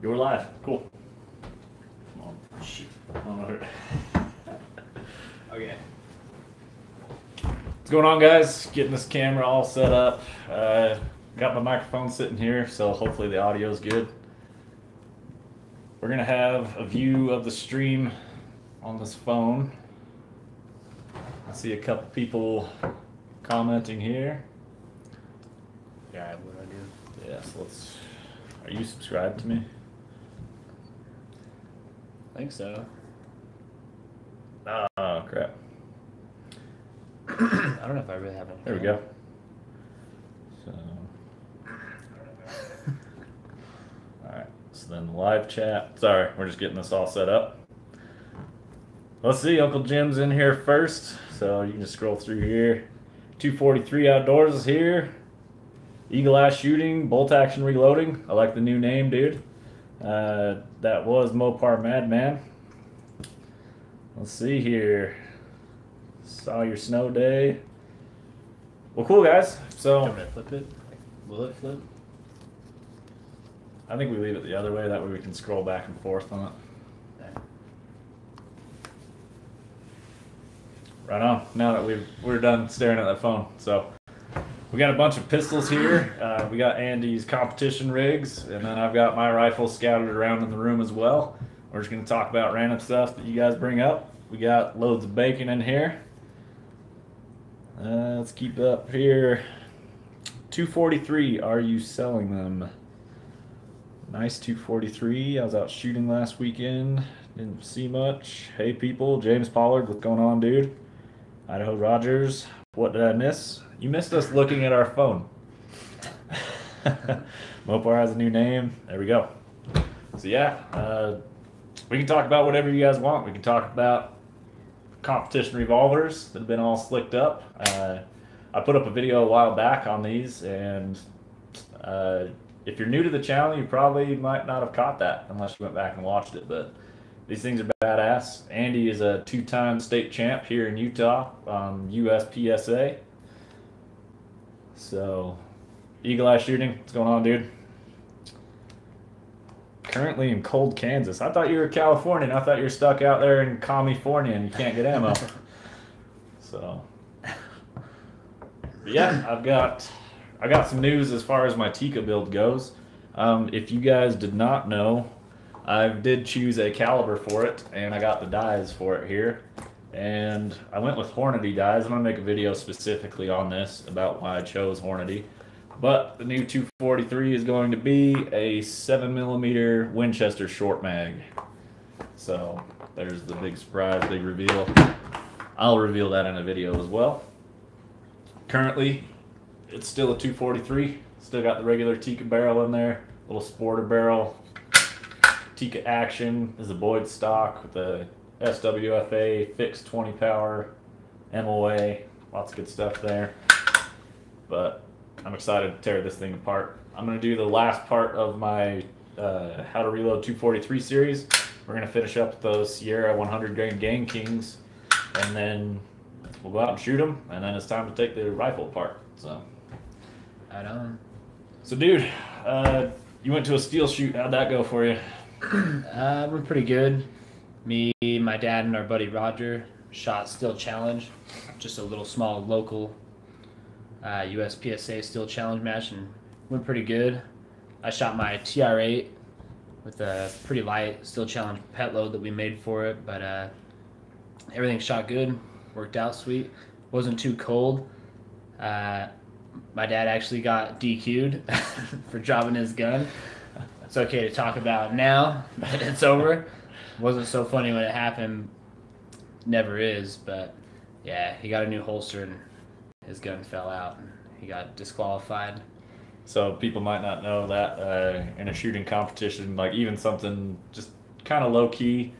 You're live. Cool. Come on. Shoot. Alright. Okay. What's going on, guys? Getting this camera all set up. Got my microphone sitting here, so hopefully the audio is good. We're gonna have a view of the stream on this phone. I see a couple people commenting here. Yeah, what do I do? Yes, let's. Are you subscribed to me? I think so. Oh crap! I don't know if I really have any. There we go. So, all right. So then the live chat. Sorry, we're just getting this all set up. Let's see. Uncle Jim's in here first, so you can just scroll through here. 243 Outdoors is here. Eagle Eye Shooting, Bolt Action Reloading. I like the new name, dude. That was Mopar Madman. Let's see here. Saw your snow day. Well, cool, guys. Do you So want me to flip it? Will it flip? I think we leave it the other way. That way we can scroll back and forth on it. Yeah. Right on. Now that we're done staring at that phone. So we got a bunch of pistols here. We got Andy's competition rigs, and then I've got my rifles scattered around in the room as well. We're just going to talk about random stuff that you guys bring up. We got loads of bacon in here. Let's keep up here. 243, are you selling them? Nice 243. I was out shooting last weekend. Didn't see much. Hey people, James Pollard, what's going on, dude? Idaho Rogers, what did I miss? You missed us looking at our phone. Mopar has a new name. There we go. So yeah, we can talk about whatever you guys want. We can talk about competition revolvers that have been all slicked up. I put up a video a while back on these, and if you're new to the channel, you probably might not have caught that unless you went back and watched it. But these things are badass. Andy is a 2-time state champ here in Utah on USPSA. So, Eagle Eye Shooting, what's going on, dude? Currently in cold Kansas. I thought you were Californian. I thought you were stuck out there in California and you can't get ammo. So, but yeah, I got some news as far as my Tikka build goes. If you guys did not know, I did choose a caliber for it, and I got the dies for it here. And I went with Hornady dies. I'm gonna make a video specifically on this about why I chose Hornady. But the new 243 is going to be a 7mm Winchester short mag. So there's the big surprise, big reveal. I'll reveal that in a video as well. Currently, it's still a 243. Still got the regular Tikka barrel in there, little sporter barrel. Tikka Action is a Boyd stock with the SWFA fixed 20 power MOA. Lots of good stuff there. But I'm excited to tear this thing apart. I'm going to do the last part of my How to Reload 243 series. We're going to finish up with those Sierra 100 grain Gang Kings, and then we'll go out and shoot them, and then it's time to take the rifle apart. So, Right on. so dude, you went to a steel shoot. How'd that go for you? We're pretty good. Me, my dad, and our buddy Roger shot Steel Challenge, just a little small local USPSA Steel Challenge match, and went pretty good. I shot my TR8 with a pretty light Steel Challenge pet load that we made for it, but everything shot good, worked out sweet. Wasn't too cold. My dad actually got DQ'd for dropping his gun. It's okay to talk about now that it's over. Wasn't so funny when it happened. Never is, but yeah, he got a new holster and his gun fell out and he got disqualified. So people might not know that in a shooting competition, like even something just kind of low key,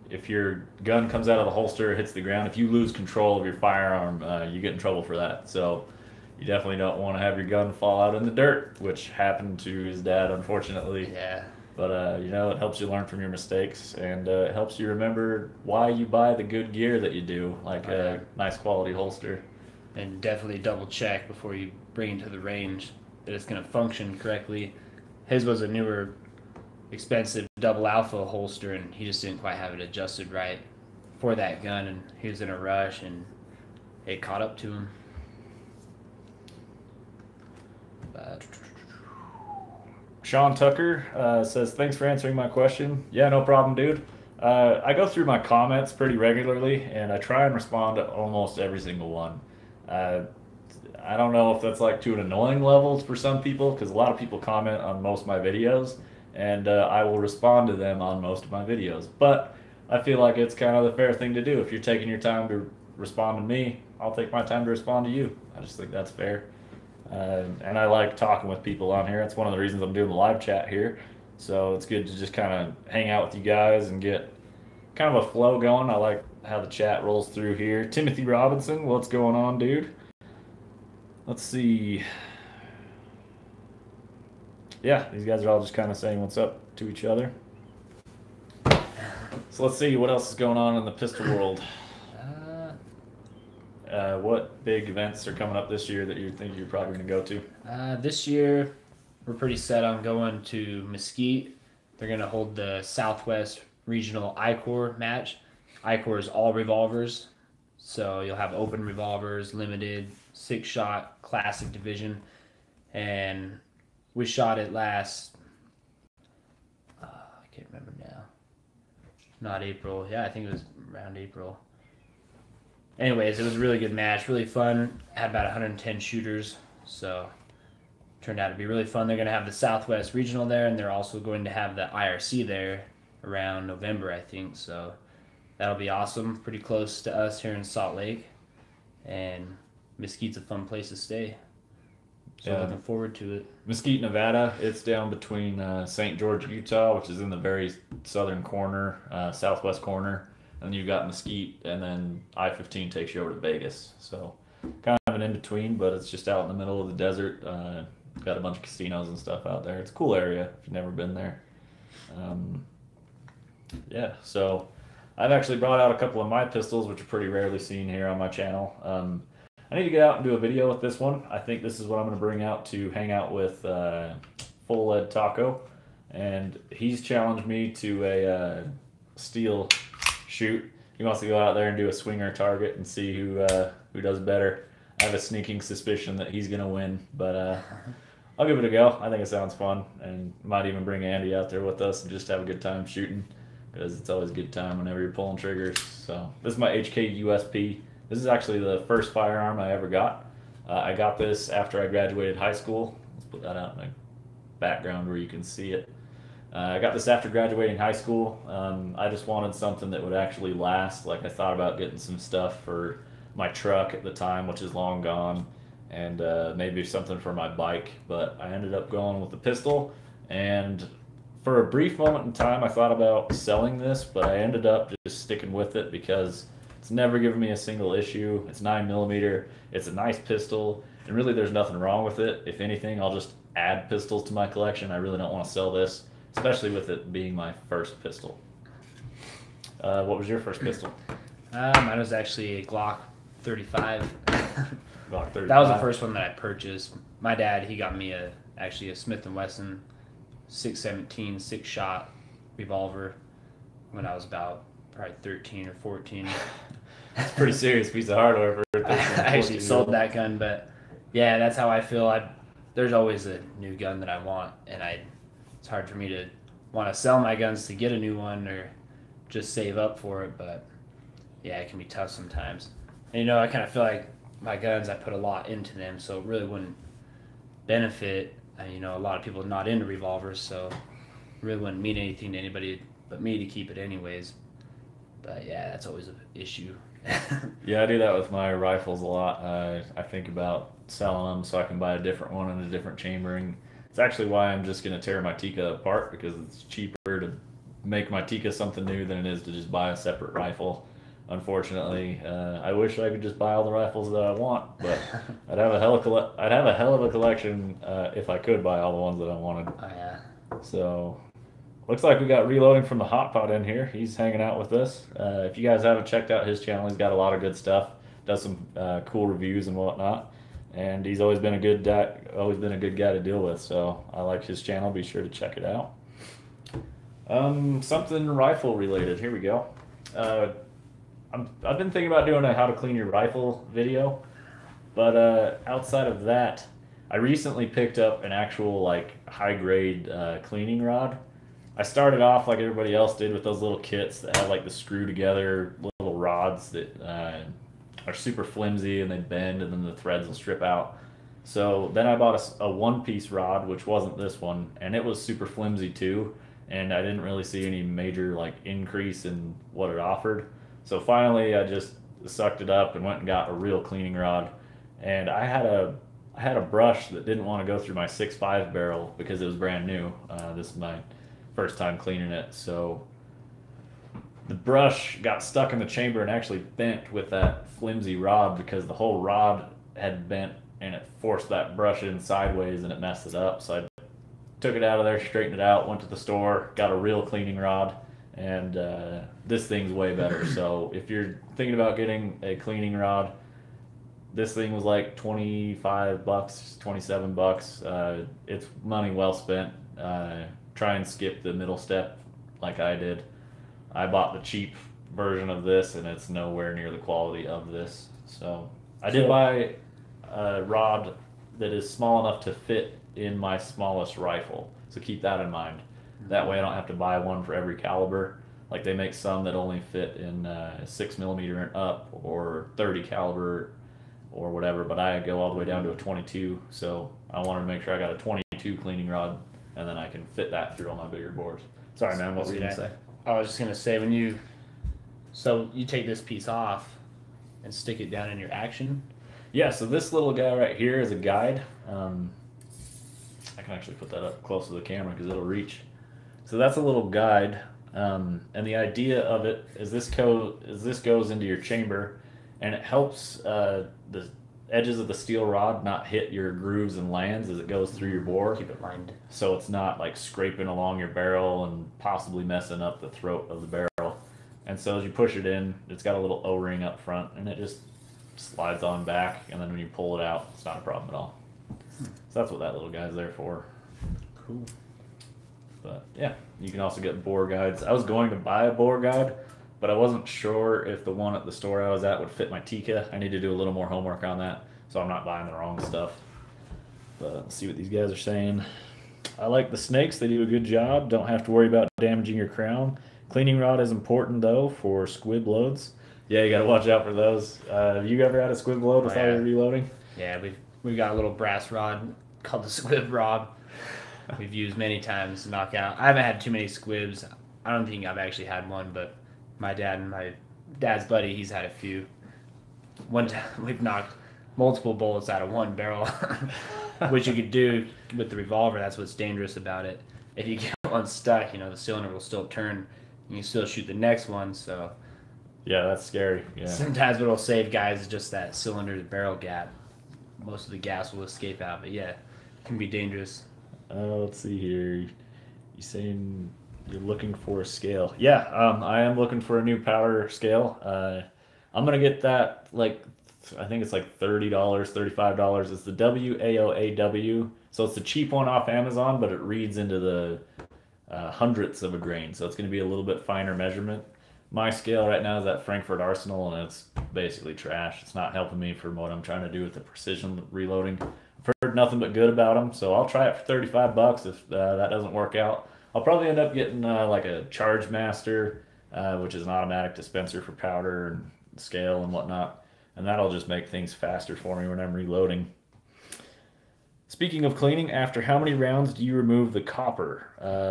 if your gun comes out of the holster, hits the ground, if you lose control of your firearm, you get in trouble for that. So you definitely don't want to have your gun fall out in the dirt, which happened to his dad, unfortunately. Yeah. But, it helps you learn from your mistakes, and it helps you remember why you buy the good gear that you do, like a nice quality holster. And definitely double check before you bring it to the range that it's going to function correctly. His was a newer expensive double alpha holster, and he just didn't quite have it adjusted right for that gun, and he was in a rush, and it caught up to him. But Sean Tucker says, thanks for answering my question. Yeah, no problem, dude. I go through my comments pretty regularly, and I try and respond to almost every single one. I don't know if that's like to an annoying level for some people, because a lot of people comment on most of my videos, and I will respond to them on most of my videos. But I feel like it's kind of the fair thing to do. If you're taking your time to respond to me, I'll take my time to respond to you. I just think that's fair. And I like talking with people on here. That's one of the reasons I'm doing the live chat here. So it's good to just kind of hang out with you guys and get kind of a flow going. I like how the chat rolls through here. Timothy Robinson, what's going on, dude? Let's see. Yeah, these guys are all just kind of saying what's up to each other. So let's see what else is going on in the pistol world. What big events are coming up this year that you think you're probably going to go to? This year, we're pretty set on going to Mesquite. They're going to hold the Southwest Regional I-Corps match. I-Corps is all revolvers, so you'll have open revolvers, limited, 6-shot, classic division, and we shot it last. I can't remember now. Not April. Yeah, I think it was around April. Anyways, it was a really good match, really fun. Had about 110 shooters, so turned out to be really fun. They're going to have the Southwest Regional there, and they're also going to have the IRC there around November, I think. So that'll be awesome. Pretty close to us here in Salt Lake, and Mesquite's a fun place to stay. So looking forward to it. Mesquite, Nevada. It's down between St. George, Utah, which is in the very southern corner, southwest corner. And you've got Mesquite, and then I-15 takes you over to Vegas. So kind of an in-between, but it's just out in the middle of the desert. Got a bunch of casinos and stuff out there. It's a cool area if you've never been there. Yeah, so I've actually brought out a couple of my pistols, which are pretty rarely seen here on my channel. I need to get out and do a video with this one. I think this is what I'm going to bring out to hang out with Full Lead Taco. And he's challenged me to a steel shoot. He wants to go out there and do a swinger target and see who does better. I have a sneaking suspicion that he's going to win, but I'll give it a go. I think it sounds fun, and might even bring Andy out there with us and just have a good time shooting, because it's always a good time whenever you're pulling triggers. So this is my HK USP. This is actually the first firearm I ever got. I got this after I graduated high school. Let's put that out in the background where you can see it. I got this after graduating high school. I just wanted something that would actually last. Like, I thought about getting some stuff for my truck at the time, which is long gone, and maybe something for my bike, but I ended up going with the pistol. And for a brief moment in time, I thought about selling this, but I ended up just sticking with it because it's never given me a single issue. It's 9mm. It's a nice pistol, and really there's nothing wrong with it. If anything, I'll just add pistols to my collection. I really don't want to sell this, especially with it being my first pistol. What was your first pistol? Mine was actually a Glock 35. Glock 35. That was the first one that I purchased. My dad, he got me actually a Smith & Wesson 617 6-shot revolver when I was about probably 13 or 14. That's a pretty serious piece of hardware for a 13 I actually sold that gun, but yeah, that's how I feel. There's always a new gun that I want, and it's hard for me to want to sell my guns to get a new one or just save up for it, but yeah, it can be tough sometimes. And I kind of feel like my guns, I put a lot into them, so it really wouldn't benefit. A lot of people are not into revolvers, so it really wouldn't mean anything to anybody but me to keep it anyways. But yeah, that's always an issue. Yeah, I do that with my rifles a lot. I think about selling them so I can buy a different one and a different chambering. It's actually why I'm just going to tear my Tikka apart, because it's cheaper to make my Tikka something new than it is to just buy a separate rifle. Unfortunately, I wish I could just buy all the rifles that I want, but I'd have a hell of a collection if I could buy all the ones that I wanted. Oh yeah. So, looks like we got Reloading from the Hot Pot in here. He's hanging out with us. If you guys haven't checked out his channel, he's got a lot of good stuff. Does some cool reviews and whatnot, and he's always been a good guy to deal with. So I like his channel. Be sure to check it out. Something rifle related. Here we go. Uh, I've been thinking about doing a how to clean your rifle video, but outside of that, I recently picked up an actual like high grade cleaning rod. I started off like everybody else did with those little kits that have like the screw together little rods that are super flimsy and they bend and then the threads will strip out. So then I bought a one piece rod, which wasn't this one, and it was super flimsy too. And I didn't really see any major like increase in what it offered. So finally, I just sucked it up and went and got a real cleaning rod. And I had a brush that didn't want to go through my 6.5 barrel because it was brand new. This is my first time cleaning it, so the brush got stuck in the chamber and actually bent with that flimsy rod because the whole rod had bent and it forced that brush in sideways and it messed it up. So I took it out of there, straightened it out, went to the store, got a real cleaning rod, and this thing's way better. So if you're thinking about getting a cleaning rod, this thing was like 25 bucks, 27 bucks. It's money well spent. Try and skip the middle step like I did. I bought the cheap version of this, and it's nowhere near the quality of this. So I did So, buy a rod that is small enough to fit in my smallest rifle. So keep that in mind. That way I don't have to buy one for every caliber. Like they make some that only fit in 6 millimeter and up, or 30 caliber, or whatever. But I go all the way down to a 22. So I wanted to make sure I got a 22 cleaning rod, and then I can fit that through all my bigger bores. Sorry, man. What were you gonna say? I was just gonna say so you take this piece off and stick it down in your action. Yeah. So this little guy right here is a guide. I can actually put that up close to the camera because it'll reach. So that's a little guide, and the idea of it is this goes into your chamber, and it helps the edges of the steel rod not hit your grooves and lands as it goes through your bore. Keep it lined. So it's not like scraping along your barrel and possibly messing up the throat of the barrel. And so as you push it in, it's got a little O-ring up front, and it just slides on back, and then when you pull it out, it's not a problem at all. So that's what that little guy's there for. Cool. But yeah, you can also get bore guides. I was going to buy a bore guide, but I wasn't sure if the one at the store I was at would fit my Tika. I need to do a little more homework on that, so I'm not buying the wrong stuff. But let's see what these guys are saying. I like the snakes. They do a good job. Don't have to worry about damaging your crown. Cleaning rod is important though for squib loads. Yeah, you got to watch out for those. Have you ever had a squib load Oh without yeah, reloading? yeah. We've got a little brass rod called the squib rod. We've used many times to knock out. I haven't had too many squibs. I don't think I've actually had one, but my dad and my dad's buddy, he's had a few. One time we've knocked multiple bullets out of one barrel, which you could do with the revolver. That's what's dangerous about it. If you get one stuck, the cylinder will still turn. You can still shoot the next one. So Yeah, that's scary. Yeah. sometimes what'll save guys is just that cylinder to barrel gap. Most of the gas will escape out, but yeah, it can be dangerous. Let's see here. You saying you're looking for a scale? Yeah, I am looking for a new powder scale. I'm gonna get that like I think it's like $30, $35. It's the WAOAW, so it's the cheap one off Amazon, but it reads into the hundredths of a grain, so it's gonna be a little bit finer measurement. My scale right now is at Frankfurt Arsenal, and it's basically trash. It's not helping me for what I'm trying to do with the precision reloading. I've heard nothing but good about them, so I'll try it for 35 bucks. If that doesn't work out, I'll probably end up getting like a Charge Master, which is an automatic dispenser for powder and scale and whatnot, and that'll just make things faster for me when I'm reloading. Speaking of cleaning, after how many rounds do you remove the copper?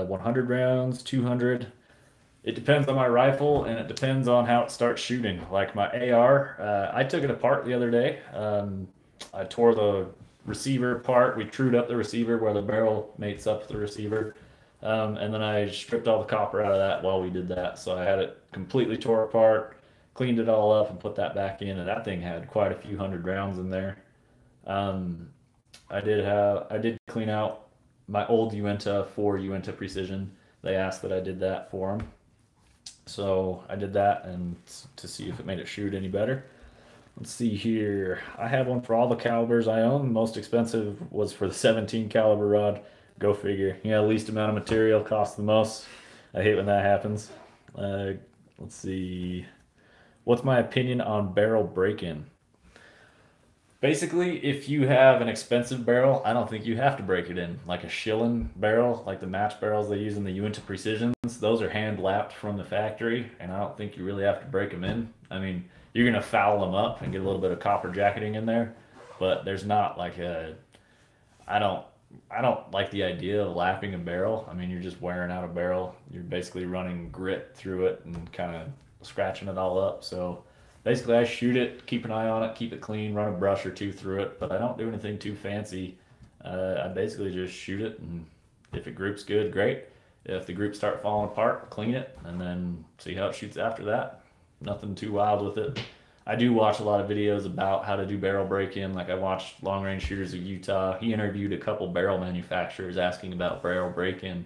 100 rounds, 200? It depends on my rifle, and it depends on how it starts shooting. Like my AR, I took it apart the other day. I tore the receiver apart. We trued up the receiver where the barrel mates up the receiver. And then I stripped all the copper out of that while we did that. So I had it completely tore apart, cleaned it all up, and put that back in. And that thing had quite a few hundred rounds in there. Um, I did clean out my old Uinta for Uinta Precision. They asked that I did that for them. So I did that and to see if it made it shoot any better. Let's see here. I have one for all the calibers I own. The most expensive was for the 17 caliber rod. Go figure. Yeah, least amount of material costs the most. I hate when that happens. Uh, let's see. What's my opinion on barrel break-in? Basically, if you have an expensive barrel, I don't think you have to break it in. Like a Schillen barrel, like the match barrels they use in the Uinta Precisions, those are hand lapped from the factory, and I don't think you really have to break them in. I mean, you're gonna foul them up and get a little bit of copper jacketing in there, but there's not like a. I don't. I don't like the idea of lapping a barrel. I mean, you're just wearing out a barrel. You're basically running grit through it and kind of scratching it all up. So basically, I shoot it, keep an eye on it, keep it clean, run a brush or two through it, but I don't do anything too fancy. I basically just shoot it, and if it groups good, great. If the groups start falling apart, clean it, and then see how it shoots after that. Nothing too wild with it. I do watch a lot of videos about how to do barrel break in. Like I watched Long Range Shooters of Utah. He interviewed a couple barrel manufacturers asking about barrel break in,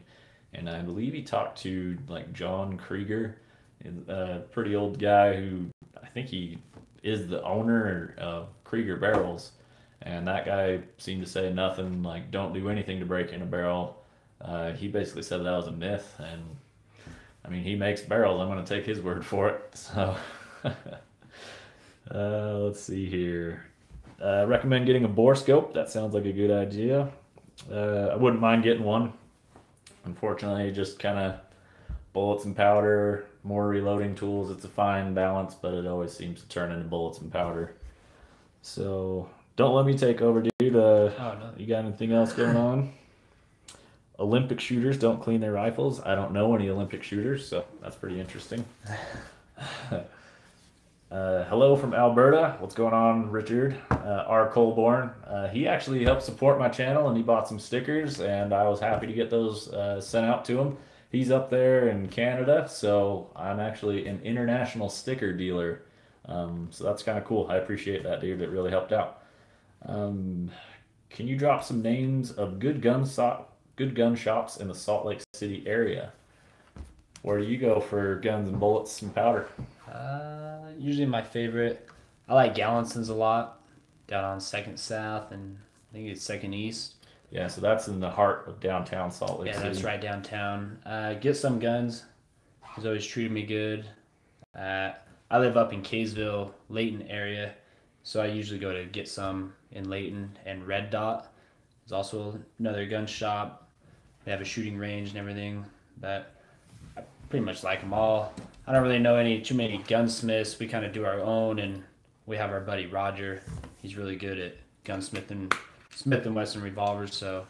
and I believe he talked to like John Krieger, a pretty old guy who I think he is the owner of Krieger Barrels. And that guy seemed to say nothing like don't do anything to break in a barrel. He basically said that was a myth, and I mean he makes barrels. I'm going to take his word for it. So let's see here. Recommend getting a bore scope. That sounds like a good idea. I wouldn't mind getting one. Unfortunately, just kind of bullets and powder, more reloading tools. It's a fine balance, but it always seems to turn into bullets and powder. So don't let me take over, dude. Oh no. You got anything else going on? Olympic shooters don't clean their rifles. I don't know any Olympic shooters, so that's pretty interesting. Hello from Alberta. What's going on, Richard? R. Colborn. He actually helped support my channel and he bought some stickers, and I was happy to get those sent out to him. He's up there in Canada, so I'm actually an international sticker dealer. So that's kind of cool. I appreciate that, dude. It really helped out. Um, can you drop some names of good gun shops in the Salt Lake City area? Where do you go for guns and bullets and powder? Usually my favorite. I like Gallinson's a lot, down on Second South and I think it's Second East. Yeah, so that's in the heart of downtown Salt Lake Yeah, City. that's right downtown. Get some guns. He's always treated me good. I live up in Kaysville, Layton area, so I usually go to get some in Layton. And Red Dot is also another gun shop. They have a shooting range and everything, but I pretty much like them all. I don't really know too many gunsmiths. We kind of do our own, and we have our buddy Roger. He's really good at gunsmithing, Smith and Wesson revolvers. So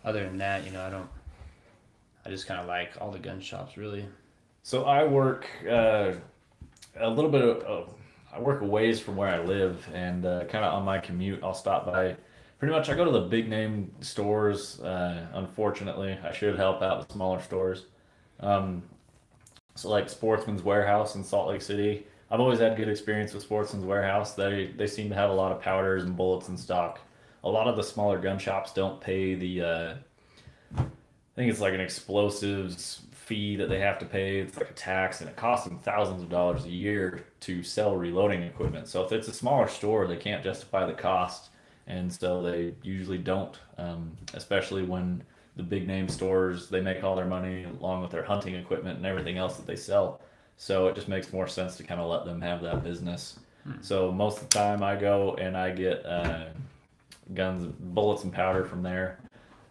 other than that, I don't. I just kind of like all the gun shops, really. So I work a little bit I work a ways from where I live, and kind of on my commute, I'll stop by. Pretty much, I go to the big name stores. Unfortunately, I should help out the smaller stores. Um, so like Sportsman's Warehouse in Salt Lake City. I've always had good experience with Sportsman's Warehouse. They seem to have a lot of powders and bullets in stock. A lot of the smaller gun shops don't pay I think it's like an explosives fee that they have to pay. It's like a tax, and it costs them thousands of dollars a year to sell reloading equipment. So if it's a smaller store, they can't justify the cost, and so they usually don't. Especially when the big name stores they make all their money along with their hunting equipment and everything else that they sell. So it just makes more sense to kind of let them have that business. So most of the time I go and I get guns, bullets, and powder from there.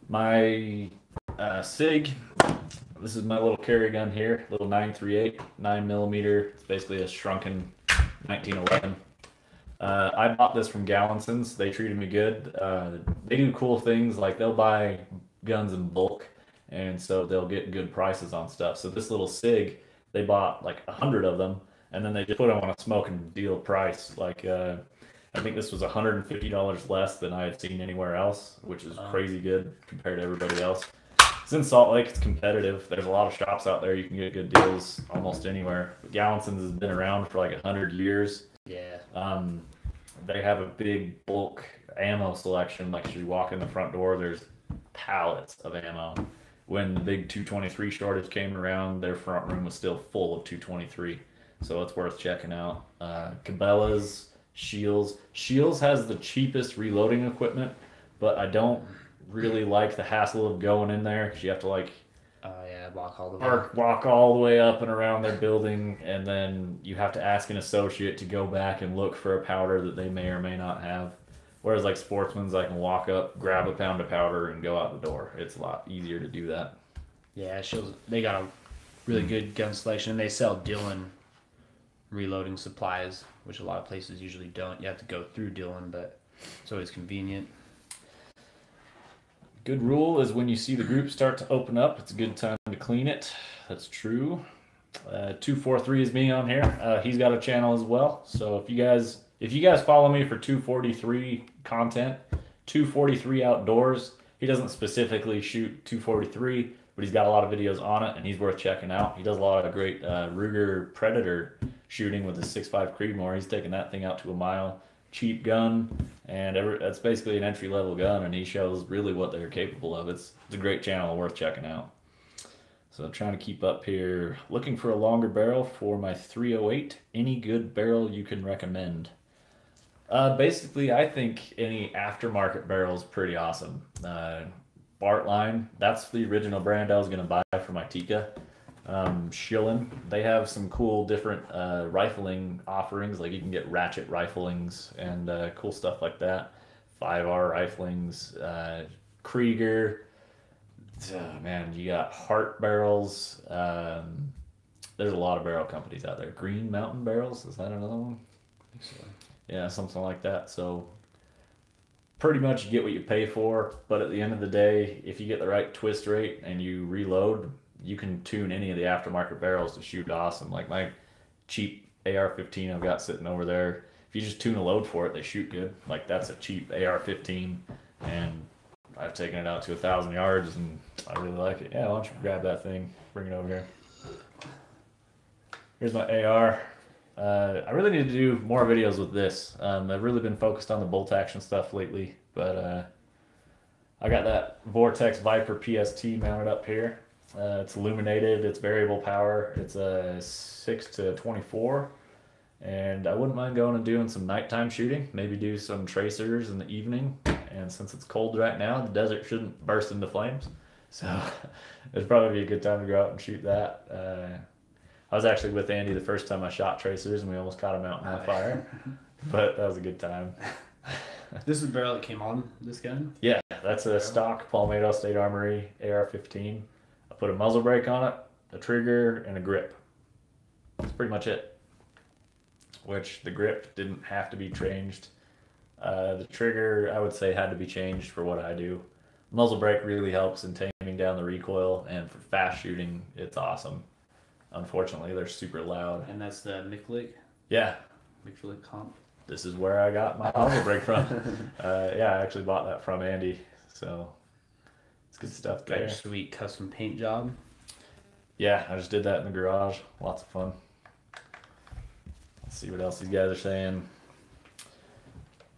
My SIG. This is my little carry gun here, little 938, 9 millimeter. It's basically a shrunken 1911. I bought this from Gallinson's. They treated me good. They do cool things like they'll buy guns in bulk, and so they'll get good prices on stuff. So this little SIG, they bought like 100 of them, and then they just put them on a smoking deal price. Like I think this was $150 less than I had seen anywhere else, which is crazy good compared to everybody else. It's in Salt Lake. It's competitive. There's a lot of shops out there. You can get good deals almost anywhere. But Gallinson's has been around for like 100 years. Yeah. They have a big bulk ammo selection. Like as you walk in the front door, there's pallets of ammo. When the big 223 shortage came around, their front room was still full of 223. So it's worth checking out. Cabela's, Shields. Shields has the cheapest reloading equipment, but I don't really like the hassle of going in there because you have to like Oh yeah, walk all the way. walk all the way up and around their building, and then you have to ask an associate to go back and look for a powder that they may or may not have. Whereas like Sportsman's, I can walk up, grab a pound of powder, and go out the door. It's a lot easier to do that. Yeah, it shows they got a really good gun selection. And they sell Dillon reloading supplies, which a lot of places usually don't. You have to go through Dillon, but it's always convenient. Good rule is when you see the group start to open up, it's a good time to clean it. That's true. 243 is me on here. He's got a channel as well. So if you guys follow me for 243 content, 243 outdoors. He doesn't specifically shoot 243, but he's got a lot of videos on it, and he's worth checking out. He does a lot of great Ruger Predator shooting with his 6.5 Creedmoor. He's taking that thing out to a mile. Cheap gun, and that's basically an entry level gun, and he shows really what they're capable of. It's a great channel, worth checking out. So I'm trying to keep up here. Looking for a longer barrel for my 308. Any good barrel you can recommend? Basically, I think any aftermarket barrel is pretty awesome. Bartline, that's the original brand I was going to buy for my Tika. Schillen, they have some cool different rifling offerings. Like you can get ratchet riflings and cool stuff like that. 5R riflings, Krieger. Man, you got Hart barrels. There's a lot of barrel companies out there. Green Mountain Barrels, is that another one? I think so. Yeah, something like that. So pretty much you get what you pay for, but at the end of the day, if you get the right twist rate and you reload, you can tune any of the aftermarket barrels to shoot awesome. Like my cheap AR-15 I've got sitting over there. If you just tune a load for it, they shoot good. Like that's a cheap AR-15, and I've taken it out to 1,000 yards, and I really like it. Yeah, why don't you grab that thing, bring it over here. Here's my AR. I really need to do more videos with this. I've really been focused on the bolt action stuff lately, but I got that Vortex Viper PST mounted up here. It's illuminated, it's variable power, it's a 6 to 24, and I wouldn't mind going and doing some nighttime shooting, maybe do some tracers in the evening, and since it's cold right now, the desert shouldn't burst into flames, so it'd probably be a good time to go out and shoot that. I was actually with Andy the first time I shot tracers, and we almost caught him out on fire, but that was a good time. This is the barrel that came on this gun? Yeah, that's a stock Palmetto State Armory AR-15. I put a muzzle brake on it, a trigger, and a grip. That's pretty much it. Which the grip didn't have to be changed. The trigger, I would say, had to be changed for what I do. Muzzle brake really helps in taming down the recoil, and for fast shooting, it's awesome. Unfortunately, they're super loud. And that's the Miklik? Yeah. Miklik comp? This is where I got my muzzle brake from. Yeah, I actually bought that from Andy, so it's good stuff Got there. your sweet custom paint job? Yeah, I just did that in the garage. Lots of fun. Let's see what else these guys are saying.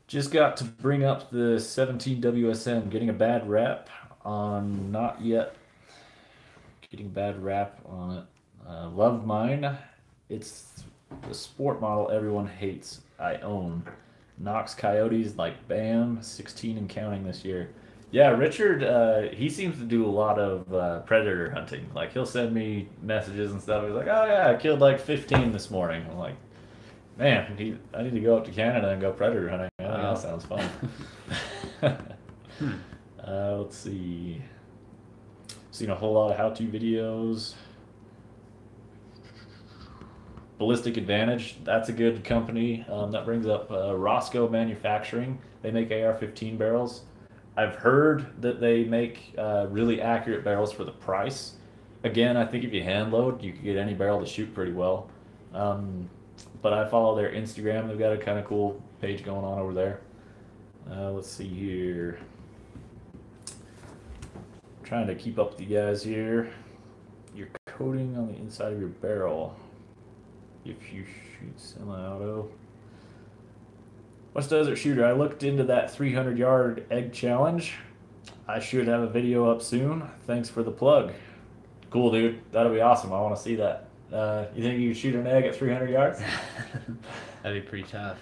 Just got to bring up the 17 WSM, getting a bad rap on not yet. Getting a bad rap on it. Love mine. It's the sport model everyone hates. I own. Knox Coyotes like BAM, 16 and counting this year. Yeah, Richard, he seems to do a lot of predator hunting. Like he'll send me messages and stuff. He's like, "Oh yeah, I killed like 15 this morning." I'm like, "Man, I need to go up to Canada and go predator hunting. I think that sounds fun." Let's see. Seen a whole lot of how-to videos. Ballistic Advantage, that's a good company. That brings up Roscoe Manufacturing. They make AR-15 barrels. I've heard that they make really accurate barrels for the price. Again, I think if you hand load, you can get any barrel to shoot pretty well. But I follow their Instagram. They've got a kind of cool page going on over there. Let's see here. Trying to keep up with you guys here. Your coating on the inside of your barrel. If you shoot semi-auto. West Desert Shooter, I looked into that 300-yard egg challenge. I should have a video up soon. Thanks for the plug. Cool, dude. That'll be awesome. I want to see that. You think you could shoot an egg at 300 yards? That'd be pretty tough.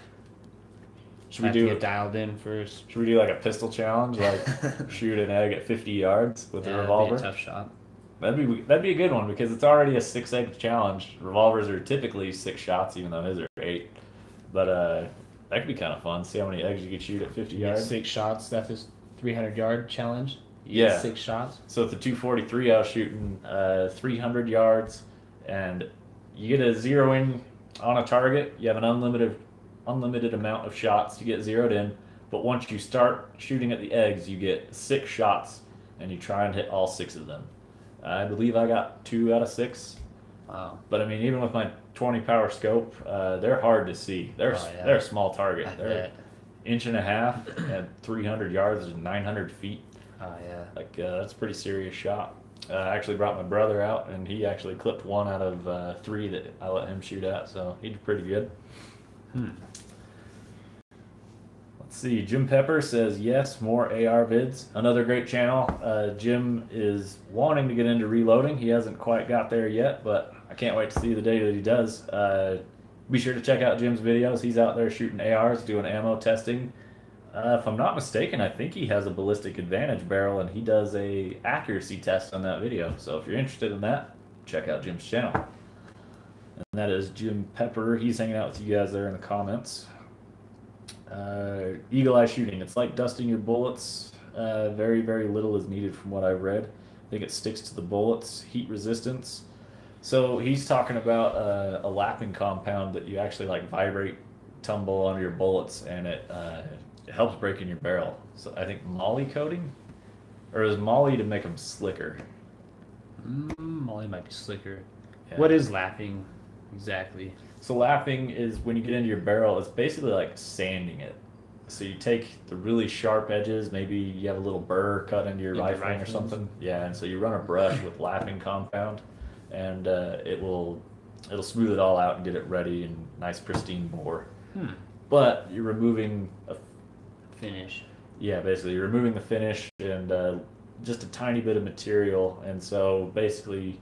Should we have to do get dialed in first. Should we do like a pistol challenge, like shoot an egg at 50 yards with a revolver? That'd be a tough shot. That'd be a good one because it's already a 6 egg challenge. Revolvers are typically 6 shots, even though his are 8. But that could be kind of fun. See how many eggs you could shoot at 50 You get yards. 6 shots. That's this 300-yard challenge. You Yeah. get 6 shots. So at the 243, I was shooting 300 yards, and you get a zeroing on a target. You have an unlimited amount of shots to get zeroed in. But once you start shooting at the eggs, you get 6 shots, and you try and hit all 6 of them. I believe I got 2 out of 6. Wow. But I mean, even with my 20 power scope, they're hard to see. They're a small target. I They're bet. inch and a half at 300 yards is 900 feet. Oh yeah. Like that's a pretty serious shot. I actually brought my brother out, and he actually clipped 1 out of 3 that I let him shoot at, so he did pretty good. Let's see. Jim Pepper says yes, more AR vids. Another great channel. Jim is wanting to get into reloading. He hasn't quite got there yet, but I can't wait to see the day that he does. Be sure to check out Jim's videos. He's out there shooting ARs, doing ammo testing. If I'm not mistaken, I think he has a ballistic advantage barrel, and he does a accuracy test on that video. So if you're interested in that, check out Jim's channel. And that is Jim Pepper. He's hanging out with you guys there in the comments. Eagle eye shooting. It's like dusting your bullets. Very, very little is needed from what I've read. I think it sticks to the bullets. Heat resistance. So he's talking about a lapping compound that you actually like vibrate, tumble onto your bullets, and it helps break in your barrel. So I think molly coating, or is molly to make them slicker? Molly might be slicker. Yeah. What is lapping exactly? So lapping is when you get into your barrel, it's basically like sanding it. So you take the really sharp edges, maybe you have a little burr cut into your rifling or something. Yeah, and so you run a brush with lapping compound, and it'll smooth it all out and get it ready and nice pristine bore. But you're removing a finish. Yeah, basically you're removing the finish and just a tiny bit of material, and so basically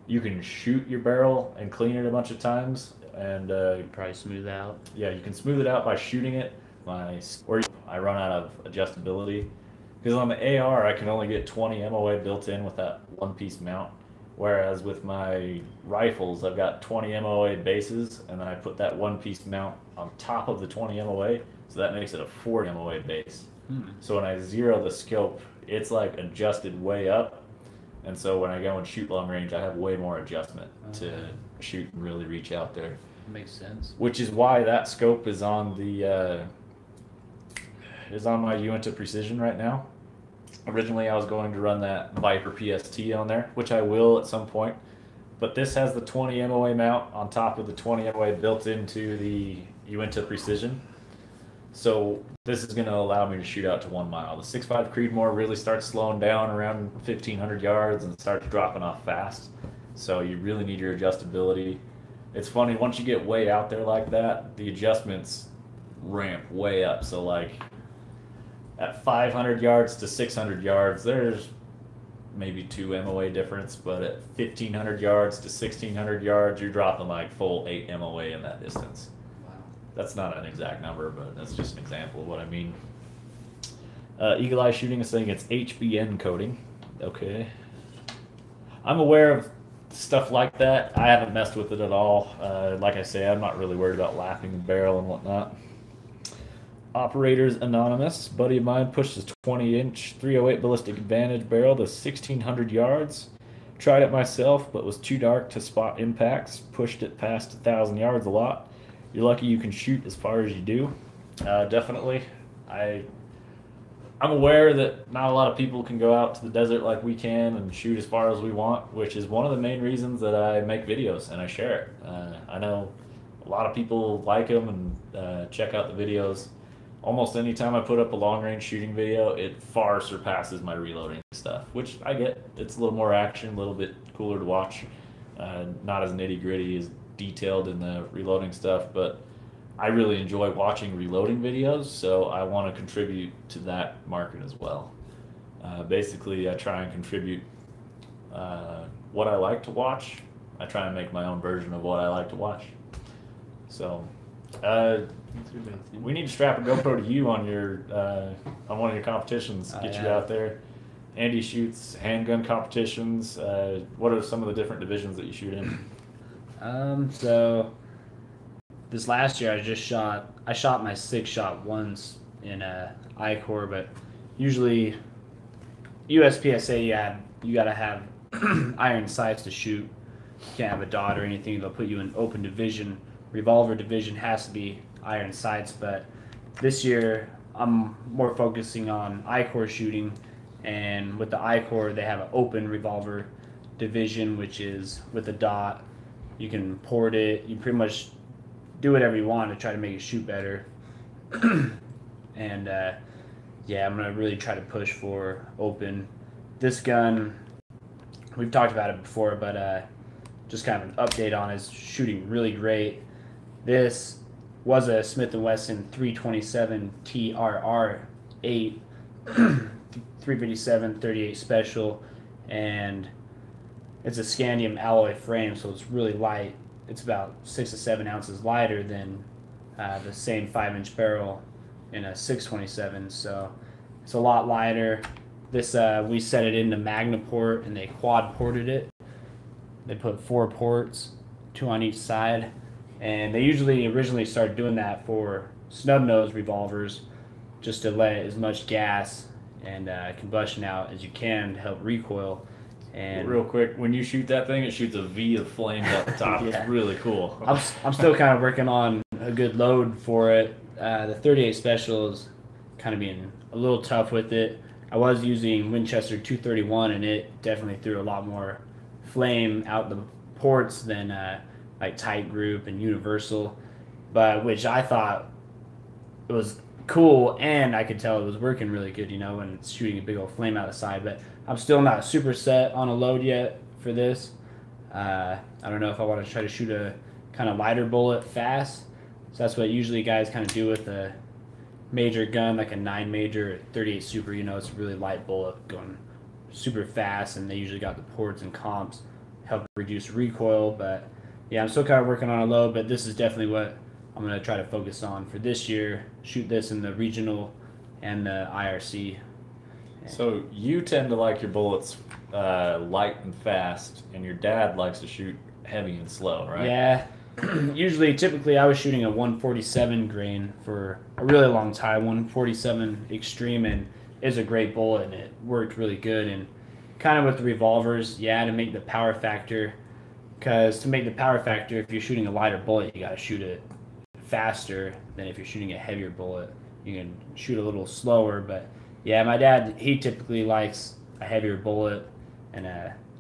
you can shoot your barrel and clean it a bunch of times, and Probably smooth out. yeah, you can smooth it out by shooting it. Or I run out of adjustability because on the AR I can only get 20 MOA built in with that one-piece mount, whereas with my rifles I've got 20 MOA bases, and then I put that one-piece mount on top of the 20 MOA, so that makes it a 40 MOA base. So when I zero the scope, it's like adjusted way up, and so when I go and shoot long range, I have way more adjustment to shoot and really reach out there. Makes sense. Which is why that scope is on the my Uinta Precision right now. Originally, I was going to run that Viper PST on there, which I will at some point. But this has the 20 MOA mount on top of the 20 MOA built into the Uinta Precision. So this is going to allow me to shoot out to 1 mile. The 6.5 Creedmoor really starts slowing down around 1,500 yards and starts dropping off fast. So you really need your adjustability. It's funny, once you get way out there like that, the adjustments ramp way up. So like at 500 yards to 600 yards, there's maybe 2 MOA difference, but at 1,500 yards to 1,600 yards, you're dropping like full 8 MOA in that distance. Wow. That's not an exact number, but that's just an example of what I mean. Eagle Eye Shooting is saying it's HBN coating. Okay. I'm aware of stuff like that. I haven't messed with it at all. Like I say, I'm not really worried about lapping the barrel and whatnot. Operators Anonymous, buddy of mine, pushed his 20-inch 308 ballistic advantage barrel to 1,600 yards. Tried it myself, but was too dark to spot impacts. Pushed it past 1,000 yards a lot. You're lucky you can shoot as far as you do. Definitely. I'm aware that not a lot of people can go out to the desert like we can and shoot as far as we want, which is one of the main reasons that I make videos and I share it. I know a lot of people like them and check out the videos. Almost any time I put up a long-range shooting video, it far surpasses my reloading stuff, which I get. It's a little more action, a little bit cooler to watch. Not as nitty-gritty, as detailed in the reloading stuff, but I really enjoy watching reloading videos, so I want to contribute to that market as well. Basically, I try and contribute what I like to watch. I try and make my own version of what I like to watch. So Uh, we need to strap a GoPro to you on your on one of your competitions. Get you out there. Andy shoots handgun competitions. What are some of the different divisions that you shoot in? So this last year I shot my 6-shot once in I-Corps, but usually USPSA you gotta have iron sights to shoot. You can't have a dot or anything. They'll put you in open division. Revolver division has to be iron sights, but this year I'm more focusing on I-Corps shooting, and with the I-Corps they have an open revolver division, which is with a dot. You can port it. You pretty much do whatever you want to try to make it shoot better. And yeah, I'm gonna really try to push for open. This gun, we've talked about it before, but just kind of an update on is shooting really great. This was a Smith & Wesson 327 TRR8 357 38 special, and it's a scandium alloy frame, so it's really light. It's about 6 to 7 ounces lighter than the same 5-inch barrel in a 627, so it's a lot lighter. This we set it into Magnaport, and they quad ported it. They put 4 ports, 2 on each side, and they usually originally started doing that for snub nose revolvers, just to let as much gas and combustion out as you can to help recoil. And real quick, when you shoot that thing, it shoots a V of flames at the top. Yeah. It's really cool. I'm still kind of working on a good load for it. The 38 special is kind of being a little tough with it. I was using Winchester 231, and it definitely threw a lot more flame out the ports than like Tight Group and Universal, but which I thought it was cool, and I could tell it was working really good, when it's shooting a big old flame out the side. But I'm still not super set on a load yet for this. I don't know if I want to try to shoot a kind of lighter bullet fast. So that's what usually guys kind of do with a major gun, like a 9 major 38 super. It's a really light bullet going super fast, and they usually got the ports and comps help reduce recoil. But yeah, I'm still kind of working on a load, but this is definitely what I'm going to try to focus on for this year. Shoot this in the regional and the IRC. So you tend to like your bullets light and fast, and your dad likes to shoot heavy and slow, right? Yeah. Typically, I was shooting a 147 grain for a really long time. 147 Extreme, and is a great bullet, and it worked really good. And kind of with the revolvers, to make the power factor, because to make the power factor, if you're shooting a lighter bullet, you got to shoot it faster than if you're shooting a heavier bullet. You can shoot a little slower, but yeah, my dad, he typically likes a heavier bullet and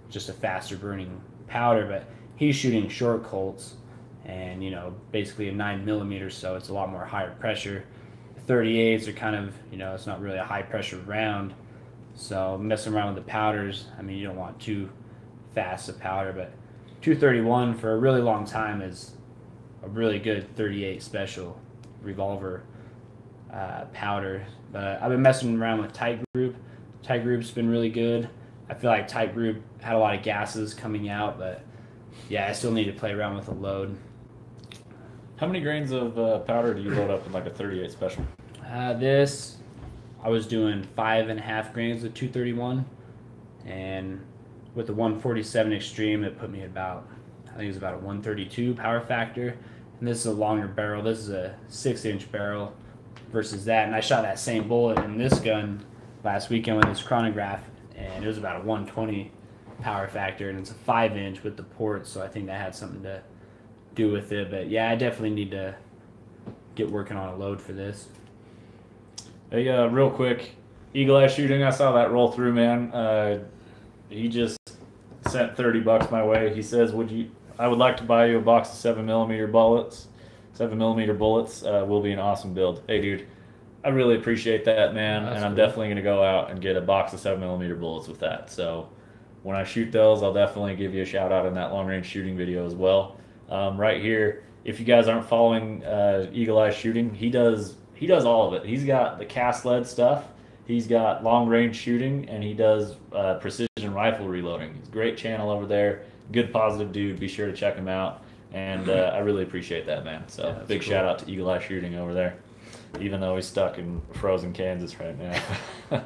just a faster burning powder, but he's shooting short Colts and, basically a 9mm, so it's a lot more higher pressure. 38s are kind of, it's not really a high pressure round, so messing around with the powders, you don't want too fast a powder, but 231 for a really long time is a really good 38 special revolver powder. But I've been messing around with Tight Group. Tight Group's been really good. I feel like Tight Group had a lot of gases coming out, but yeah, I still need to play around with the load. How many grains of powder do you load up in like a 38 special? This, I was doing 5.5 grains of 231, and with the 147 Extreme, it put me at about, I think it was about a 132 power factor. And this is a longer barrel. This is a 6-inch barrel versus that. And I shot that same bullet in this gun last weekend with this chronograph, and it was about a 120 power factor, and it's a 5-inch with the ports, so I think that had something to do with it. But yeah, I definitely need to get working on a load for this. Hey, real quick, Eagle Eye Shooting, I saw that roll through, man. He just sent $30 my way. He says, I would like to buy you a box of 7mm bullets. 7mm bullets will be an awesome build. Hey, dude, I really appreciate that, man. That's and I'm cool. definitely going to go out and get a box of 7mm bullets with that. So when I shoot those, I'll definitely give you a shout out in that long range shooting video as well. Right here, if you guys aren't following Eagle Eye Shooting, he does all of it. He's got the cast lead stuff. He's got long range shooting, and he does precision rifle reloading. He's a great channel over there. Good positive dude. Be sure to check him out. And I really appreciate that, man. So Yeah, big cool. shout out to Eagle Eye Shooting over there, even though he's stuck in frozen Kansas right now.